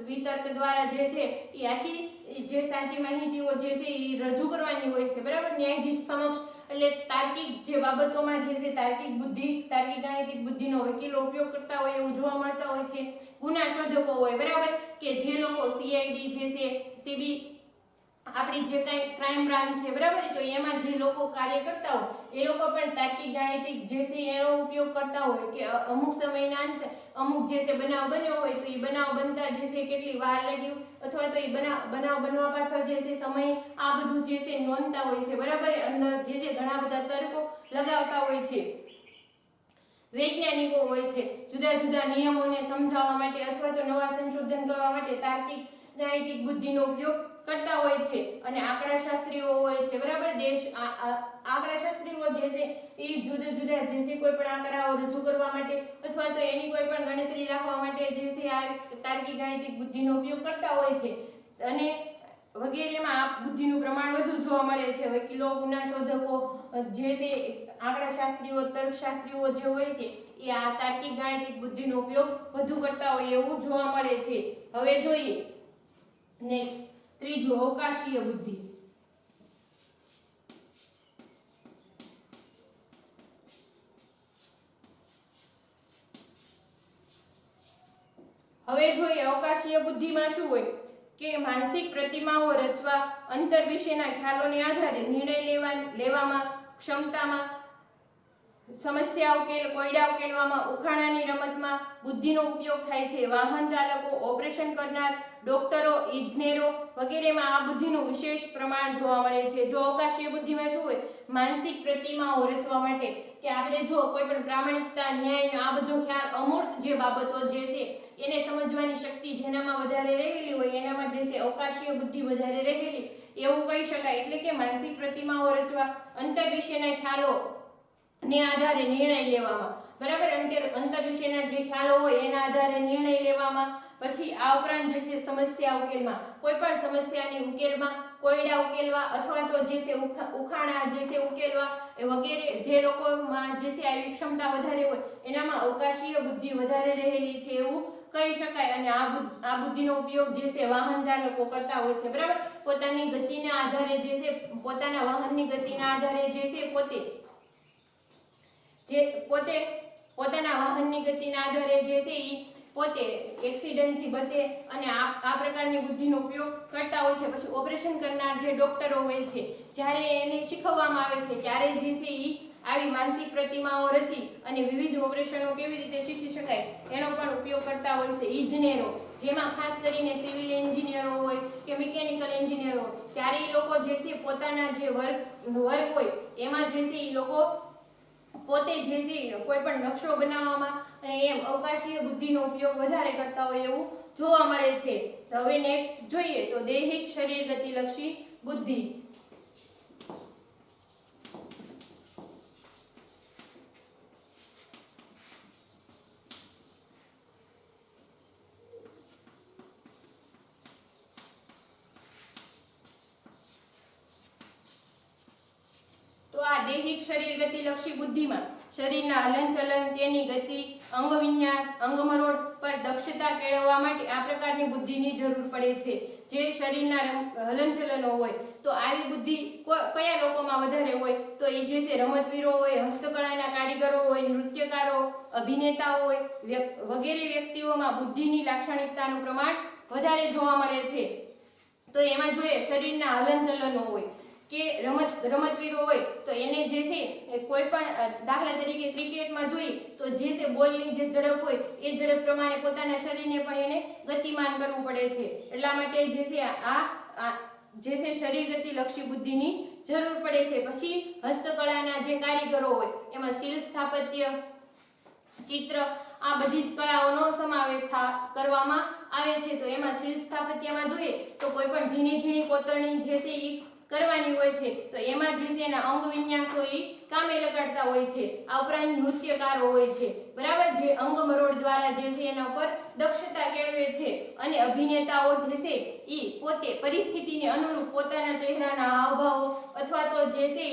વિતર્ક દ્વારા જે છે એ આખી જે સાચી માહિતીઓ જે છે એ રજૂ કરવાની હોય છે, બરાબર, ન્યાયાધીશ સમક્ષ, એટલે તાર્કિક જે બાબતોમાં જે છે તાર્કિક બુદ્ધિ, તાર્કિક ગાણિતિક બુદ્ધિનો વકીલો ઉપયોગ કરતા હોય એવું જોવા મળતા હોય છે. ગુના શોધકો હોય, બરાબર, કે જે લોકો સીઆઈડી જે છે, સીબી, આપણી જે કઈ ક્રાઇમ બ્રાન્ચ છે, બરાબર, તો એમાં જે લોકો કાર્ય કરતા હોય એ લોકો પણ તાર્કિક ગાણિતિક જે છે એનો ઉપયોગ કરતા હોય કે અમુક સમયના અંતે અમુક જે છે બનાવ બન્યો હોય તો એ બનાવ બનતા જે છે કેટલી વાર લાગ્યું, અથવા તો એ બનાવ બનવા પાછળ જે છે સમય, આ બધું જે છે નોંધતા હોય છે, બરાબર, અંદર જે છે ઘણા બધા તર્કો લગાવતા હોય છે. વૈજ્ઞાનિકો હોય છે જુદા જુદા નિયમોને સમજાવવા માટે અથવા તો નવા સંશોધન કરવા માટે તાર્કિક ગાણિતિક બુદ્ધિનો ઉપયોગ કરતા હોય છે. અને આંકડાશાસ્ત્રીઓ હોય છે, બરાબર, આંકડાશાસ્ત્રીઓ જે છે એ જુદા જુદા જે છે કોઈ પણ આંકડાઓ રજૂ કરવા માટે અથવા તો એની કોઈ પણ ગણતરી રાખવા માટે જે છે આ તાર્કિક ગાણિતિક બુદ્ધિનો ઉપયોગ કરતા હોય છે. અને વગેરેમાં આ બુદ્ધિનું પ્રમાણ વધુ જોવા મળે છે. વકીલો, ગુના શોધકો જે છે, આંકડાશાસ્ત્રીઓ, તર્કશાસ્ત્રીઓ જે હોય છે એ આ તાર્કિક ગાણિતિક બુદ્ધિનો ઉપયોગ વધુ કરતા હોય એવું જોવા મળે છે. હવે જોઈએ નેક્સ્ટ, ત્રીજું, અવકાશીય બુદ્ધિ. હવે જોઈએ અવકાશીય બુદ્ધિમાં શું હોય કે માનસિક પ્રતિમાઓ રચવા, અંતર વિશેના ખ્યાલોને આધારે નિર્ણય લેવામાં ક્ષમતામાં, સમસ્યા કોયડા ઉકેલવામાં, ઉખાણાની રમતમાં બુદ્ધિનો ઉપયોગ થાય છે. વાહન ચાલકો, ઓપરેશન કરનાર, ડોક્ટરો, ઇજનેરો વગેરેમાં આ બુદ્ધિનું વિશેષ પ્રમાણ જોવા મળે છે. જો અવકાશીય બુદ્ધિમાં શું હોય, માનસિક પ્રતિમાઓ રચવા માટે, કે આપણે જો કોઈ પણ પ્રામાણિકતા, ન્યાય, આ બધો ખ્યાલ, અમૂર્ત જે બાબતો જે છે એને સમજવાની શક્તિ જેનામાં વધારે રહેલી હોય એનામાં જે છે અવકાશીય બુદ્ધિ વધારે રહેલી એવું કહી શકાય. એટલે કે માનસિક પ્રતિમાઓ રચવા, અંતર વિશેના ખ્યાલો ને આધારે નિર્ણય લેવામાં, બરાબર, અંતર વિશેના જે ખ્યાલો હોય એના આધારે નિર્ણય લેવામાં. પછી આ ઉપરાંત જે છે સમસ્યા ઉકેલમાં, કોઈ પણ સમસ્યાની ઉકેલમાં, કોયડા ઉકેલવા અથવા તો જે છે ઉખાણા જે છે ઉકેલવા વગેરે જે લોકોમાં જે છે આવી ક્ષમતા વધારે હોય એનામાં અવકાશીય બુદ્ધિ વધારે રહેલી છે એવું કહી શકાય. અને આ બુદ્ધિનો ઉપયોગ જે છે વાહન ચાલકો કરતા હોય છે, બરાબર, પોતાની ગતિના આધારે જે છે, પોતાના વાહનની ગતિના આધારે જે છે પોતે પોતાના વાહનની ગતિના આધારે જે છે એ પોતે એક્સિડન્ટથી બચે અને આ પ્રકારની બુદ્ધિનો ઉપયોગ કરતા હોય છે. પછી ઓપરેશન કરનાર જે ડોક્ટરો હોય છે, જ્યારે એને શીખવવામાં આવે છે ત્યારે જે છે એ આવી માનસિક પ્રતિમાઓ રચી અને વિવિધ ઓપરેશનો કેવી રીતે શીખી શકાય એનો પણ ઉપયોગ કરતા હોય છે. ઇજનેરો, જેમાં ખાસ કરીને સિવિલ એન્જિનિયરો હોય કે મિકેનિકલ એન્જિનિયરો હોય, ત્યારે એ લોકો જે છે પોતાના જે વર્ક હોય એમાં જે છે એ લોકો પોતે જે છે કોઈ પણ નકશો બનાવવામાં એમ અવકાશીય બુદ્ધિનો ઉપયોગ વધારે કરતા હોય એવું જોવા મળે છે. હવે નેક્સ્ટ જોઈએ તો દૈહિક શરીર ગતિલક્ષી બુદ્ધિ. તો આ દૈહિક શરીર ગતિલક્ષી બુદ્ધિમાં શરીરના હલનચલન, તેની ગતિ, અંગ વિન્યાસ, અંગમરોડ પર દક્ષતા કેળવવા માટે આ પ્રકારની બુદ્ધિની જરૂર પડે છે. જે શરીરના હલનચલનો હોય તો આવી બુદ્ધિ કયા લોકોમાં વધારે હોય તો એ જે છે રમતવીરો હોય, હસ્તકળાના કારીગરો હોય, નૃત્યકારો, અભિનેતાઓ હોય વગેરે વ્યક્તિઓમાં બુદ્ધિની લાક્ષણિકતાનું પ્રમાણ વધારે જોવા મળે છે. તો એમાં જોઈએ શરીરના હલનચલનો હોય કે રમતવીરો હોય તો એને જે છે કોઈ પણ દાખલા તરીકે ક્રિકેટમાં જોઈએ તો જે છે બોલની જે ઝડપ હોય એ ઝડપ પ્રમાણે પોતાના શરીરને પણ એને ગતિમાન કરવું પડે છે. એટલા માટે જે છે આ જે છે શરીરગતિ લક્ષી બુદ્ધિની જરૂર પડે છે। પછી હસ્તકળાના જે કારીગરો હોય એમાં શિલ્પ સ્થાપત્ય ચિત્ર આ બધી જ કળાઓનો સમાવેશ કરવામાં આવે છે। તો એમાં શિલ્પ સ્થાપત્યમાં જોઈએ તો કોઈ પણ ઝીણી ઝીણી કોતરણી જે છે એ કરવાની હોય છે તો એમાં જે છે એના અંગ વિન્યાસો એ કામે લગાડતા હોય છે। આ ઉપરાંત નૃત્યકારો હોય છે બરાબર, જે અંગ મરોડ દ્વારા જે છે એના ઉપર દક્ષતા કેળવે છે। અને અભિનેતાઓ જે છે એ પોતે પરિસ્થિતિને અનુરૂપ પોતાના ચહેરાના હાવભાવો અથવા તો જે છે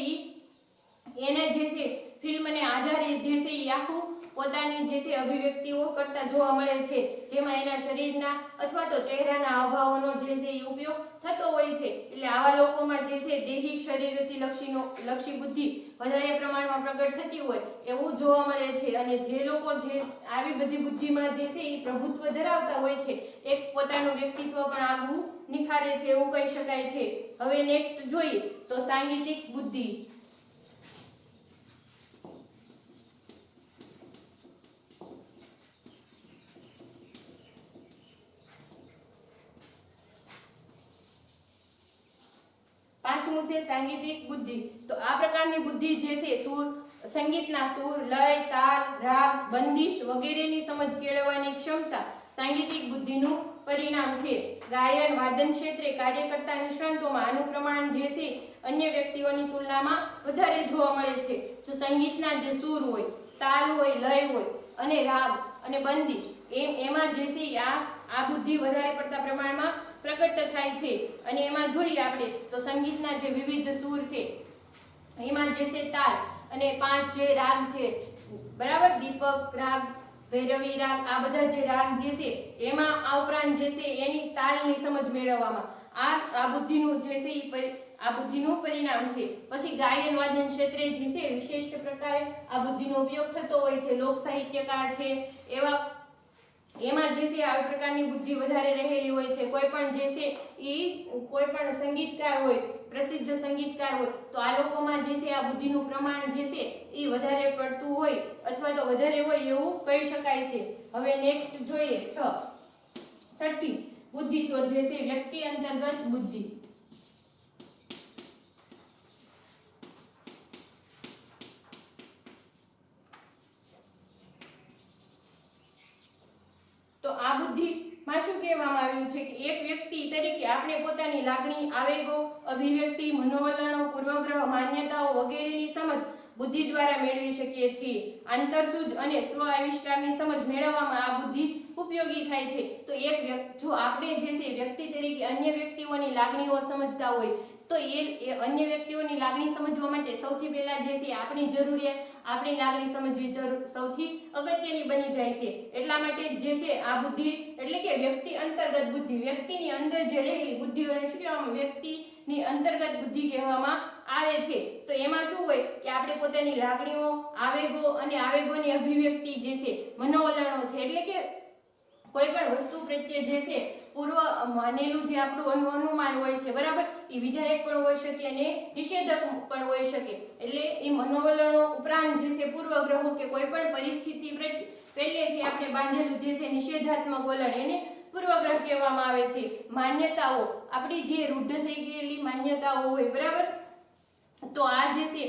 એને જે છે ફિલ્મને આધારે જે છે એ આખું પોતાની જે છે અભિવ્યક્તિઓ કરતા જોવા મળે છે, જેમાં એના શરીરના અથવા તો ચહેરાના હાવભાવોનો જે છે એ ઉપયોગ થતો હોય છે। એટલે આવા લોકોમાં જે છે દૈહિક શરીરગતિ લક્ષી બુદ્ધિ વધારે પ્રમાણમાં પ્રગટ થતી હોય એવું જોવા મળે છે। અને જે લોકો જે આવી બધી બુદ્ધિમાં જે છે એ પ્રભુત્વ ધરાવતા હોય છે એક પોતાનું વ્યક્તિત્વ પણ આગવું નિખારે છે એવું કહી શકાય છે। હવે નેક્સ્ટ જોઈએ તો સાંગીતિક બુદ્ધિ। પાંચમું છે સાંગીતિક બુદ્ધિ। તો આ પ્રકારની બુદ્ધિ જે છે સંગીતના સુર, લય, તાલ, રાગ, બંદિશ વગેરેની સમજ કેળવવાની ક્ષમતા સાંગીતિક બુદ્ધિનું પરિણામ છે। ગાયન વાદન ક્ષેત્રે કાર્ય કરતા નિષ્ણાંતોમાં આનું પ્રમાણ જે છે અન્ય વ્યક્તિઓની તુલનામાં વધારે જોવા મળે છે। જો સંગીતના જે સુર હોય, તાલ હોય, લય હોય અને રાગ અને બંદિશ એમાં જે છે આ બુદ્ધિ વધારે પડતા પ્રમાણમાં પ્રગટ થાય છે। અને એમાં જોઈએ આપણે તો સંગીતના જે વિવિધ સુર છે એમાં જે છે તાલ અને 5 જે રાગ છે બરાબર, દીપક રાગ, ભૈરવી રાગ, આ બધા જે રાગ જે છે એમાં આ ઉપરાંત જે છે એની તાલની સમજ મેળવવામાં આ બુદ્ધિનું જે છે આ બુદ્ધિનું પરિણામ છે। પછી ગાયન વાદન ક્ષેત્રે જે છે વિશિષ્ટ પ્રકારે આ બુદ્ધિનો ઉપયોગ થતો હોય છે। લોક સાહિત્યકાર છે એમાં જે છે આ પ્રકારની બુદ્ધિ વધારે રહેલી હોય છે। કોઈ પણ જે છે કોઈ પણ સંગીતકાર હોય, પ્રસિદ્ધ સંગીતકાર હોય તો આ લોકોમાં જે છે આ બુદ્ધિનું પ્રમાણ જે છે એ વધારે પડતું હોય અથવા તો વધારે હોય એવું કહી શકાય છે। હવે નેક્સ્ટ જોઈએ છઠ્ઠી બુદ્ધિ તો જે છે વ્યક્તિ અંતર્ગત બુદ્ધિ। તો આ બુદ્ધિમાં શું કહેવામાં આવ્યું છે કે એક વ્યક્તિ તરીકે આપણે પોતાની લાગણી, આવેગો, અભિવ્યક્તિ, મનોવલણો, પૂર્વગ્રહ, માન્યતાઓ વગેરેની સમજ બુદ્ધિ દ્વારા મેળવી શકીએ છીએ। આંતરસૂઝ અને સ્વ આવિષ્કારની સમજ મેળવવામાં આ બુદ્ધિ ઉપયોગી થાય છે। તો જો આપણે જે છે વ્યક્તિ તરીકે અન્ય વ્યક્તિઓની લાગણીઓ સમજતા હોય તો એ અન્ય વ્યક્તિઓની લાગણી સમજવા માટે સૌથી પહેલા જે છે આપણી જરૂરિયાત, આપણી લાગણી સમજવી સૌથી અગત્યની બની જાય છે। એટલા માટે જે છે આ બુદ્ધિ એટલે કે વ્યક્તિ અંતર્ગત બુદ્ધિ, વ્યક્તિની અંદર જે રહેલી બુદ્ધિઓને શું કહેવામાં વ્યક્તિની અંતર્ગત બુદ્ધિ કહેવામાં આવે છે। તો એમાં શું હોય કે આપણે પોતાની લાગણીઓ, આવેગો અને આવેગોની અભિવ્યક્તિ જે છે મનોવલણો છે એટલે કે કોઈ પણ વસ્તુ પ્રત્યે જે છે પૂર્વ માનેલું જે આપણું અનુમાન હોય છે બરાબર, એ વિધાયક પણ હોઈ શકે અને નિષેધક પણ હોઈ શકે। એટલે એ મનોવલણો ઉપરાંત જે છે પૂર્વગ્રહો કે કોઈ પણ પરિસ્થિતિ પહેલેથી આપણે બાંધેલું જે છે નિષેધાત્મક વલણ એને પૂર્વગ્રહ કહેવામાં આવે છે। માન્યતાઓ આપણી જે રૂઢ થઈ ગયેલી માન્યતાઓ હોય બરાબર, તો આ જે છે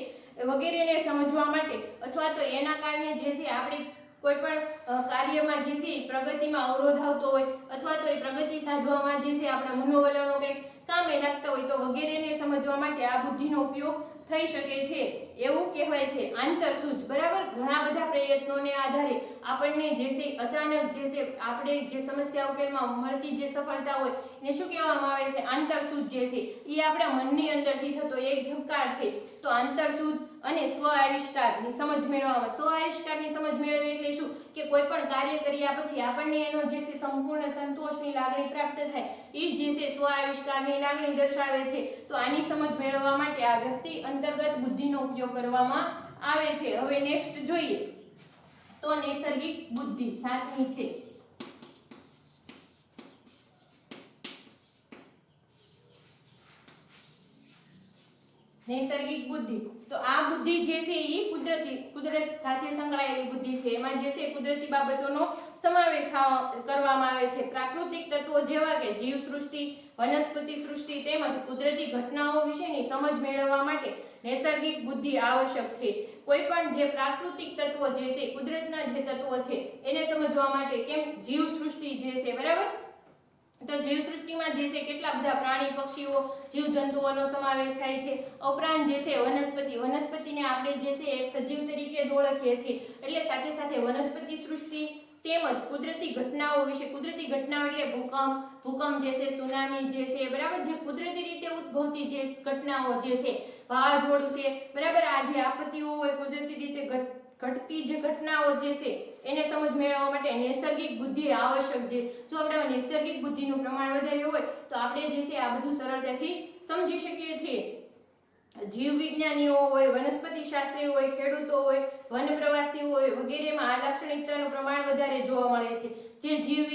વગેરેને સમજવા માટે અથવા તો એના કારણે જે છે આપણી કોઈ પણ કાર્યમાં જે છે પ્રગતિમાં અવરોધ આવતો હોય અથવા તો એ પ્રગતિ સાધવામાં જે છે આપણા મનોવલણો કંઈક કામે લાગતા હોય તો વગેરેને સમજવા માટે આ બુદ્ધિનો ઉપયોગ થઈ શકે છે એવું કહેવાય છે। આંતરસૂઝ બરાબર, ઘણા બધા પ્રયત્નોને આધારે આપણને જે છે અચાનક જે છે આપણે જે સમસ્યા ઉકેલમાં મળતી જે સફળતા હોય એને શું કહેવામાં આવે છે આંતરસૂઝ જે છે એ આપણા મનની અંદરથી થતો એક ઝબકાર છે। તો આંતરસૂઝ અને સ્વ આવિષ્કારની સમજ મેળવવામાં, સ્વ આવિષ્કારની સમજ મેળવે એટલે શું કે કોઈ પણ કાર્ય કર્યા પછી આપણને એનો જે છે સંપૂર્ણ સંતોષની લાગણી પ્રાપ્ત થાય એ જે છે સ્વ આવિષ્કારની લાગણી દર્શાવે છે। તો આની સમજ મેળવવા માટે આ વ્યક્તિ અંતર્ગત બુદ્ધિનો ઉપયોગ કરવામાં આવે છે। હવે નેક્સ્ટ જોઈએ તો નૈસર્ગિક બુદ્ધિ 7મી છે। નૈસર્ગિક બુદ્ધિ તો આ બુદ્ધિ જે છે એ કુદરત સાથે સંકળાયેલી બુદ્ધિ છે। એમાં જે છે કુદરતી બાબતોનો સમાવેશ સમાવેશ કરવામાં આવે છે. પ્રાકૃતિક તત્વો જેવા કે જીવસૃષ્ટિ, વનસ્પતિ સૃષ્ટિ તેમજ કુદરતી ઘટનાઓ વિશેની સમજ મેળવવા માટે નૈસર્ગિક બુદ્ધિ આવશ્યક છે. કોઈ પણ જે પ્રાકૃતિક તત્વો જે છે, કુદરતના જે તત્વો છે એને સમજવા માટે, કેમ જીવસૃષ્ટિ જે છે, બરાબર, તો જીવસૃષ્ટિમાં જે છે કેટલા બધા પ્રાણી પક્ષીઓ જીવજંતુઓનો સમાવેશ થાય છે. ઉપરાંત જે છે વનસ્પતિને આપણે જે છે એક સજીવ તરીકે જ ઓળખીએ છીએ. એટલે સાથે સાથે વનસ્પતિ સૃષ્ટિ તેમજ કુદરતી ઘટનાઓ વિશે, કુદરતી ઘટનાઓ એટલે ભૂકંપ જે છે, સુનામી જે છે, બરાબર, જે કુદરતી રીતે ઉદ્ભવતી જે ઘટનાઓ જે છે, વાવાઝોડું છે, બરાબર, આ જે આપત્તિઓ હોય, કુદરતી રીતે ઘટતી જે ઘટનાઓ જે છે એને સમજ મેળવવા માટે નૈસર્ગિક બુદ્ધિ આવશ્યક છે. જો આપણે નૈસર્ગિક બુદ્ધિનું પ્રમાણ વધારે હોય તો આપણે જે છે આ બધું સરળતાથી સમજી શકીએ છીએ. જીવ વિજ્ઞાનીઓ હોય, વનસ્પતિ શાસ્ત્રી હોય, ખેડૂતો હોય, વન પ્રવાસી હોય વગેરેમાં આ લાક્ષણિકતાનું પ્રમાણ વધારે જોવા મળે છે. જે જીવ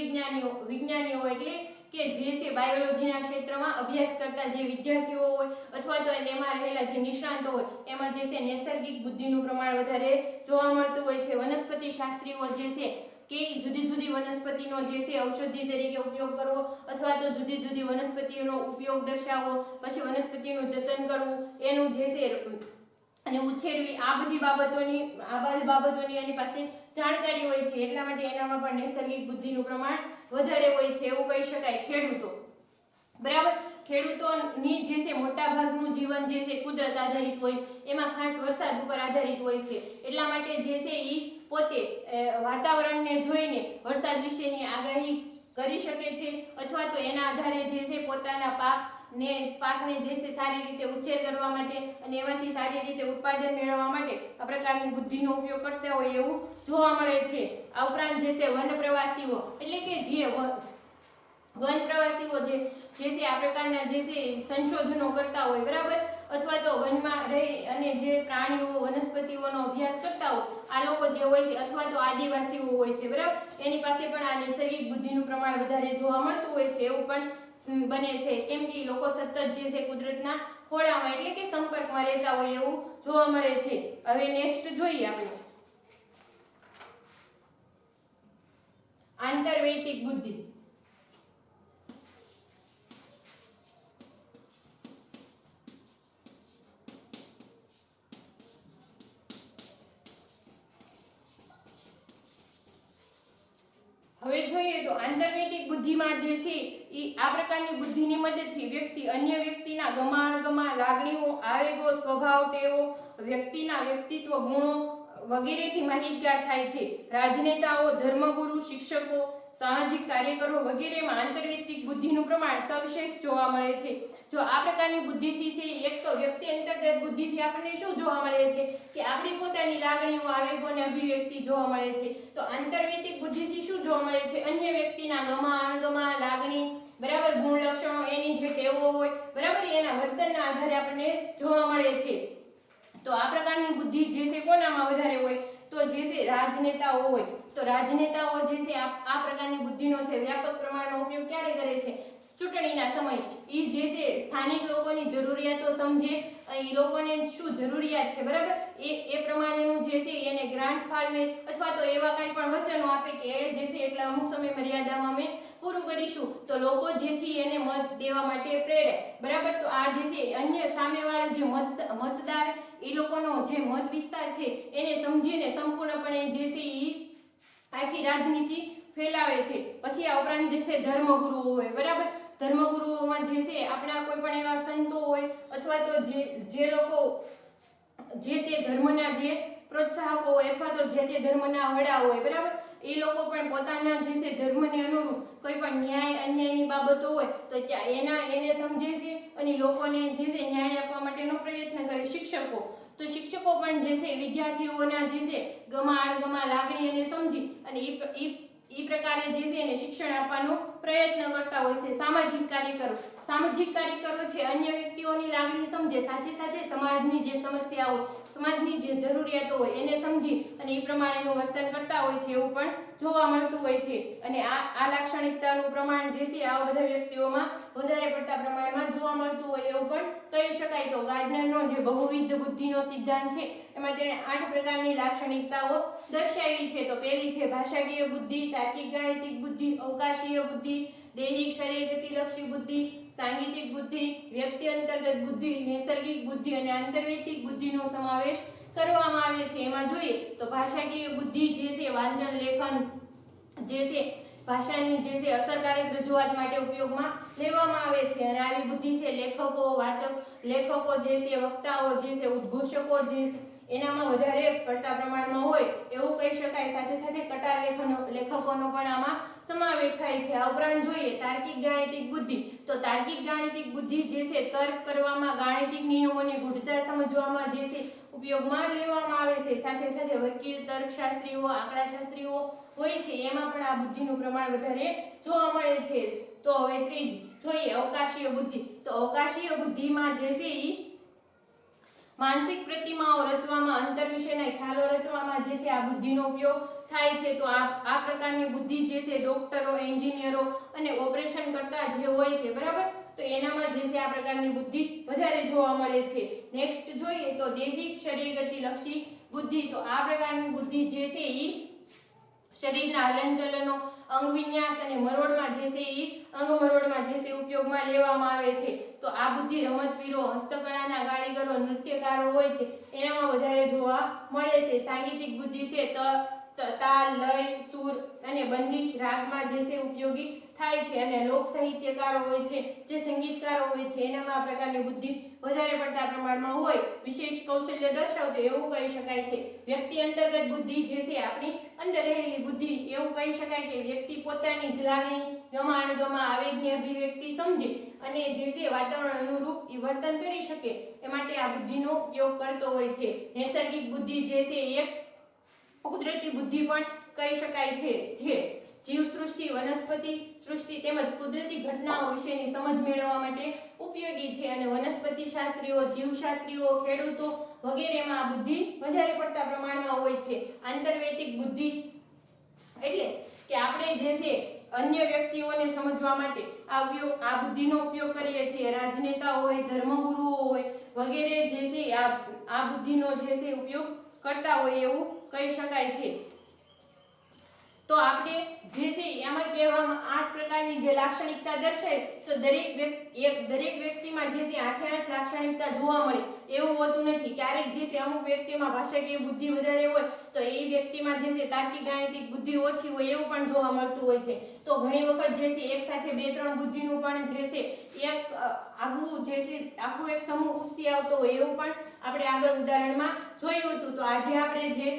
વિજ્ઞાનીઓ એટલે કે જે છે બાયોલોજીના ક્ષેત્રમાં અભ્યાસ કરતા જે વિદ્યાર્થીઓ હોય અથવા તો એમાં રહેલા જે નિષ્ણાંતો હોય એમાં જે છે નૈસર્ગિક બુદ્ધિનું પ્રમાણ વધારે જોવા મળતું હોય છે. વનસ્પતિ શાસ્ત્રીઓ જે છે કે જુદી જુદી વનસ્પતિનો જે છે ઔષધિ તરીકે ઉપયોગ કરવો અથવા તો જુદી જુદી વનસ્પતિનો ઉપયોગ દર્શાવવો, પછી વનસ્પતિનું જતન કરવું, એનું જે છે અને ઉછેરવી, આ બધી બાબતોની એની પાસે જાણકારી હોય છે. એટલા માટે એનામાં પણ નૈસર્ગિક બુદ્ધિનું પ્રમાણ વધારે હોય છે એવું કહી શકાય. ખેડૂતો, બરાબર, ખેડૂતોની જે છે મોટા ભાગનું જીવન જે છે કુદરત આધારિત હોય, એમાં ખાસ વરસાદ ઉપર આધારિત હોય છે. એટલા માટે જે છે ઈ પોતે વાતાવરણને જોઈને વરસાદ વિશેની આગાહી કરી શકે છે અથવા તો એના આધારે જે છે પોતાના પાકને જે છે સારી રીતે ઉછેર કરવા માટે અને એમાંથી સારી રીતે ઉત્પાદન મેળવવા માટે આ પ્રકારની બુદ્ધિનો ઉપયોગ કરતા હોય એવું જોવા મળે છે. આ ઉપરાંત જે છે વન પ્રવાસીઓ એટલે કે જે વન પ્રવાસીઓ જે છે આ પ્રકારના જે છે સંશોધનો કરતા હોય, બરાબર, અથવા તો વનમાં રહી અને જે પ્રાણીઓ વનસ્પતિઓનો અભ્યાસ કરતા હોય આ લોકો જે હોય છે અથવા તો આદિવાસીઓ હોય છે, બરાબર, એની પાસે પણ આ નૈસર્ગિક બુદ્ધિનું પ્રમાણ વધારે જોવા મળતું હોય છે એવું પણ બને છે. કેમ કે લોકો સતત જે છે કુદરતના ખોળામાં એટલે કે સંપર્કમાં રહેતા હોય એવું જોવા મળે છે. હવે નેક્સ્ટ જોઈએ આપણે આંતરવૈયક્તિક બુદ્ધિ. હવે જોઈએ તો આંતરવૈયક્તિક બુદ્ધિમાં જે છે એ આ પ્રકારની બુદ્ધિની મદદથી વ્યક્તિ અન્ય વ્યક્તિના ગમા લાગણીઓ, આવેગો, સ્વભાવ, ટેવો, વ્યક્તિના વ્યક્તિત્વ ગુણો વગેરેથી માહિતગાર થાય છે. રાજનેતાઓ, ધર્મગુરુ, શિક્ષકો, સામાજિક કાર્યકરો વગેરેમાં આંતરવૈયક્તિક બુદ્ધિનું પ્રમાણ સવિશેષ જોવા મળે છે. જો આ પ્રકારની બુદ્ધિથી છે એક તો વ્યક્તિ અંતર્ગત બુદ્ધિથી આપણને શું જોવા મળે છે કે આપણી પોતાની લાગણીઓ, આવેગો અને અભિવ્યક્તિ જોવા મળે છે. તો આંતરવૈયક્તિક બુદ્ધિથી શું જોવા મળે છે? અન્ય વ્યક્તિના ગમા અણગમા, લાગણી, બરાબર, ગુણ લક્ષણો, એની જે ટેવો હોય, બરાબર, એના વર્તનના આધારે આપણને જોવા મળે છે. તો આ પ્રકારની બુદ્ધિ જે છે કોનામાં વધારે હોય તો જે છે રાજનેતાઓ હોય. તો રાજનેતાઓ જે છે આ પ્રકારની બુદ્ધિનો છે વ્યાપક પ્રમાણનો ઉપયોગ ક્યારે કરે છે? ચૂંટણીના સમયે. એ જે છે સ્થાનિક લોકોની જરૂરિયાતો સમજે, એ લોકોને શું જરૂરિયાત છે, બરાબર, એ પ્રમાણેનું જે છે એને ગ્રાન્ટ ફાળવે અથવા તો એવા કંઈ પણ વચનો આપે કે એ જે છે એટલે અમુક સમય મર્યાદામાં અમે પૂરું કરીશું, તો લોકો જેથી એને મત દેવા માટે પ્રેરે, બરાબર. તો આ જે છે અન્ય સામેવાળા જે મતદાર એ લોકોનો જે મત વિસ્તાર છે એને સમજીને સંપૂર્ણપણે જે છે એ આખી રાજનીતિ ફેલાવે છે. પછી આ ઉપરાંત જે છે ધર્મગુરુઓ હોય, બરાબર, ધર્મગુરુઓમાં જે છે આપણા કોઈ પણ એવા સંતો હોય અથવા તો જે લોકો જે તે ધર્મના જે પ્રોત્સાહકો હોય અથવા તો જે તે ધર્મના વડા હોય, બરાબર, એ લોકો પણ પોતાના જે છે ધર્મને અનુરૂપ કોઈ પણ ન્યાય અન્યાયની બાબતો હોય તો ત્યાં એને સમજે છે અને લોકોને જે છે ન્યાય આપવા માટેનો પ્રયત્ન કરે. શિક્ષકો પણ જે છે વિદ્યાર્થીઓના જે છે ગમા અણગમા લાગણી અને સમજી અને એ પ્રકારે જે છે એને શિક્ષણ આપવાનો પ્રયત્ન કરતા હોય છે. સામાજિક કાર્યકરો છે અન્ય વ્યક્તિઓની લાગણી સમજે, સાથે સાથે સમાજની જે સમસ્યાઓ, સમાજની જે જરૂરિયાતો હોય એને સમજી અને એ પ્રમાણેનું વર્તન કરતા હોય છે એવું પણ જોવા મળતું હોય છે અને આ લાક્ષણિકતાનું પ્રમાણ જે છે આવા બધા વ્યક્તિઓમાં વધારે પડતા પ્રમાણમાં જોવા મળતું હોય એવું પણ કહી શકાય. તો ગાર્ડનરનો જે બહુવિધ બુદ્ધિનો સિદ્ધાંત છે એમાં તેણે 8 પ્રકારની લાક્ષણિકતાઓ દર્શાવી છે. તો પહેલી છે ભાષાકીય બુદ્ધિ, તાર્કિક ગાણિતિક બુદ્ધિ, અવકાશીય બુદ્ધિ, દૈહિક શરીરગતિલક્ષી બુદ્ધિ, સાંગીતિક બુદ્ધિ, વ્યક્તિ અંતર્ગત બુદ્ધિ, નૈસર્ગિક બુદ્ધિ અને આંતરવૈયક્તિક બુદ્ધિનો સમાવેશ કરવામાં આવે છે. એમાં જોઈએ તો ભાષાકીય બુદ્ધિ જે છે વાંચન લેખન જે છે ભાષાની જે છે અસરકારક રજૂઆત માટે ઉપયોગમાં લેવામાં આવે છે અને આવી બુદ્ધિ છે લેખકો, વાચક લેખકો જે છે, વક્તાઓ જે છે, ઉદ્ઘોષકો જે છે એનામાં વધારે પડતા પ્રમાણમાં હોય એવું કહી શકાય. સાથે સાથે કટાર લેખકોનો પણ આમાં સમાવેશ થાય છે. આ ઉપરાંત જોઈએ તાર્કિક ગાણિતિક બુદ્ધિ. તો તાર્કિક ગાણિતિક બુદ્ધિ જે છે તર્ક કરવામાં, ગાણિતિક નિયમોની ગૂઢતા સમજવામાં જે છે ઉપયોગમાં લેવામાં આવે છે. સાથે સાથે વકીલ, તર્કશાસ્ત્રીઓ, આંકડાશાસ્ત્રીઓ હોય છે એમાં પણ આ બુદ્ધિનું પ્રમાણ વધારે જોવા મળે છે. તો હવે ત્રીજી જોઈએ અવકાશીય બુદ્ધિ. તો અવકાશીય બુદ્ધિમાં જે છે ઈ માનસિક પ્રતિમાઓ રચવામાં, અંતર વિશેના ખ્યાલો રચવામાં જે છે આ બુદ્ધિનો ઉપયોગ થાય છે. તો આ પ્રકારની બુદ્ધિ જે છે ડોક્ટરો, એન્જિનિયરો અને ઓપરેશન કરતા જે હોય છે બરાબર, તો એનામાં જે છે આ પ્રકારની બુદ્ધિ વધારે જોવા મળે છે. નેક્સ્ટ જોઈએ તો દૈહિક શરીરગતિલક્ષી બુદ્ધિ. તો આ પ્રકારની બુદ્ધિ જે છે ઈ શરીરના હલનચલનો, અંગ વિન્યાસ અને મરોડમાં જે છે ઈ અંગ મરોડમાં જે છે ઉપયોગમાં લેવામાં આવે છે. તો આ બુદ્ધિ રમતવીરો, હસ્તકળાના કારીગરો, નૃત્યકારો હોય છે એનામાં વધારે જોવા મળે છે. સાંગીતિક બુદ્ધિ છે તાલ, લય, સૂર અને બંદિશ રાગમાં જે છે ઉપયોગી થાય છે અને લોક સાહિત્યકારો હોય છે, જે સંગીતકારો હોય છે એનામાં આ પ્રકારની બુદ્ધિ વધારે પડતા પ્રમાણમાં હોય, વિશેષ કૌશલ્ય દર્શાવતો એવું કહી શકાય છે. વ્યક્તિ અંતર્ગત બુદ્ધિ જે છે આપણી અંદર રહેલી બુદ્ધિ એવું કહી શકાય કે વ્યક્તિ પોતાની જ લાગણી, ગમા અણગમા, આવેગની અભિવ્યક્તિ સમજે અને જે તે વાતાવરણ અનુરૂપ વર્તન કરી શકે એ માટે આ બુદ્ધિનો ઉપયોગ કરતો હોય છે. નૈસર્ગિક બુદ્ધિ જે છે એક કુદરતી બુદ્ધિ પણ કહી શકાય છે, જે જીવ સૃષ્ટિ, વનસ્પતિ સૃષ્ટિ તેમજ કુદરતી ઘટનાઓ વિશેની સમજ મેળવવા માટે ઉપયોગી છે અને વનસ્પતિ શાસ્ત્રીઓ, જીવશાસ્ત્રીઓ, ખેડૂતો વગેરેમાં આ બુદ્ધિ વધારે પડતા પ્રમાણમાં હોય છે. આંતરવૈયક્તિક બુદ્ધિ એટલે કે આપણે જે છે અન્ય વ્યક્તિઓને સમજવા માટે આ બુદ્ધિનો ઉપયોગ કરીએ છીએ. રાજનેતા હોય, ધર્મગુરુઓ હોય વગેરે જે છે આ બુદ્ધિનો જે છે ઉપયોગ કરતા હોય એવું કહી શકાય છે. તો આપણે જે છે એમાં કહેવામાં 8 પ્રકારની જે લાક્ષણિકતા દર્શાવી, તો દરેક વ્યક્તિમાં જે છે 8 લાક્ષણિકતા જોવા મળે એવું હોતું નથી. ક્યારેક જે છે અમુક વ્યક્તિમાં ભાષાકીય બુદ્ધિ વધારે હોય તો એ વ્યક્તિમાં જે છે તાર્કિક ગાણિતિક બુદ્ધિ ઓછી હોય એવું પણ જોવા મળતું હોય છે. તો ઘણી વખત જે છે એક સાથે 2-3 બુદ્ધિનું પણ જે છે આખું એક સમૂહ ઉપસી આવતો હોય એવું પણ આપણે આગળ ઉદાહરણમાં જોયું હતું. તો આજે આપણે જે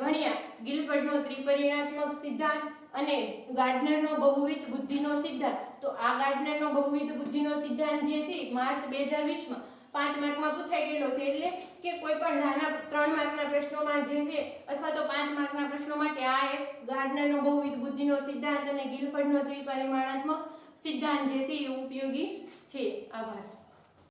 ભણ્યા ગિલબર્ટનો ત્રિપરિમાણાત્મક સિદ્ધાંત અને ગાર્ડનરનો બહુવિધ બુદ્ધિનો સિદ્ધાંત. તો આ ગાર્ડનરનો બહુવિધ બુદ્ધિનો સિદ્ધાંત જે છે માર્ચ 2020માં 5 માર્કમાં પૂછાઈ ગયેલો છે. એટલે કે કોઈ પણ નાના 3 માર્કના પ્રશ્નોમાં જે છે અથવા તો 5 માર્કના પ્રશ્નો માટે આ એક ગાર્ડનરનો બહુવિધ બુદ્ધિનો સિદ્ધાંત અને ગિલબર્ટનો ત્રિપરિમાણાત્મક સિદ્ધાંત જે છે એ ઉપયોગી છે. આભાર.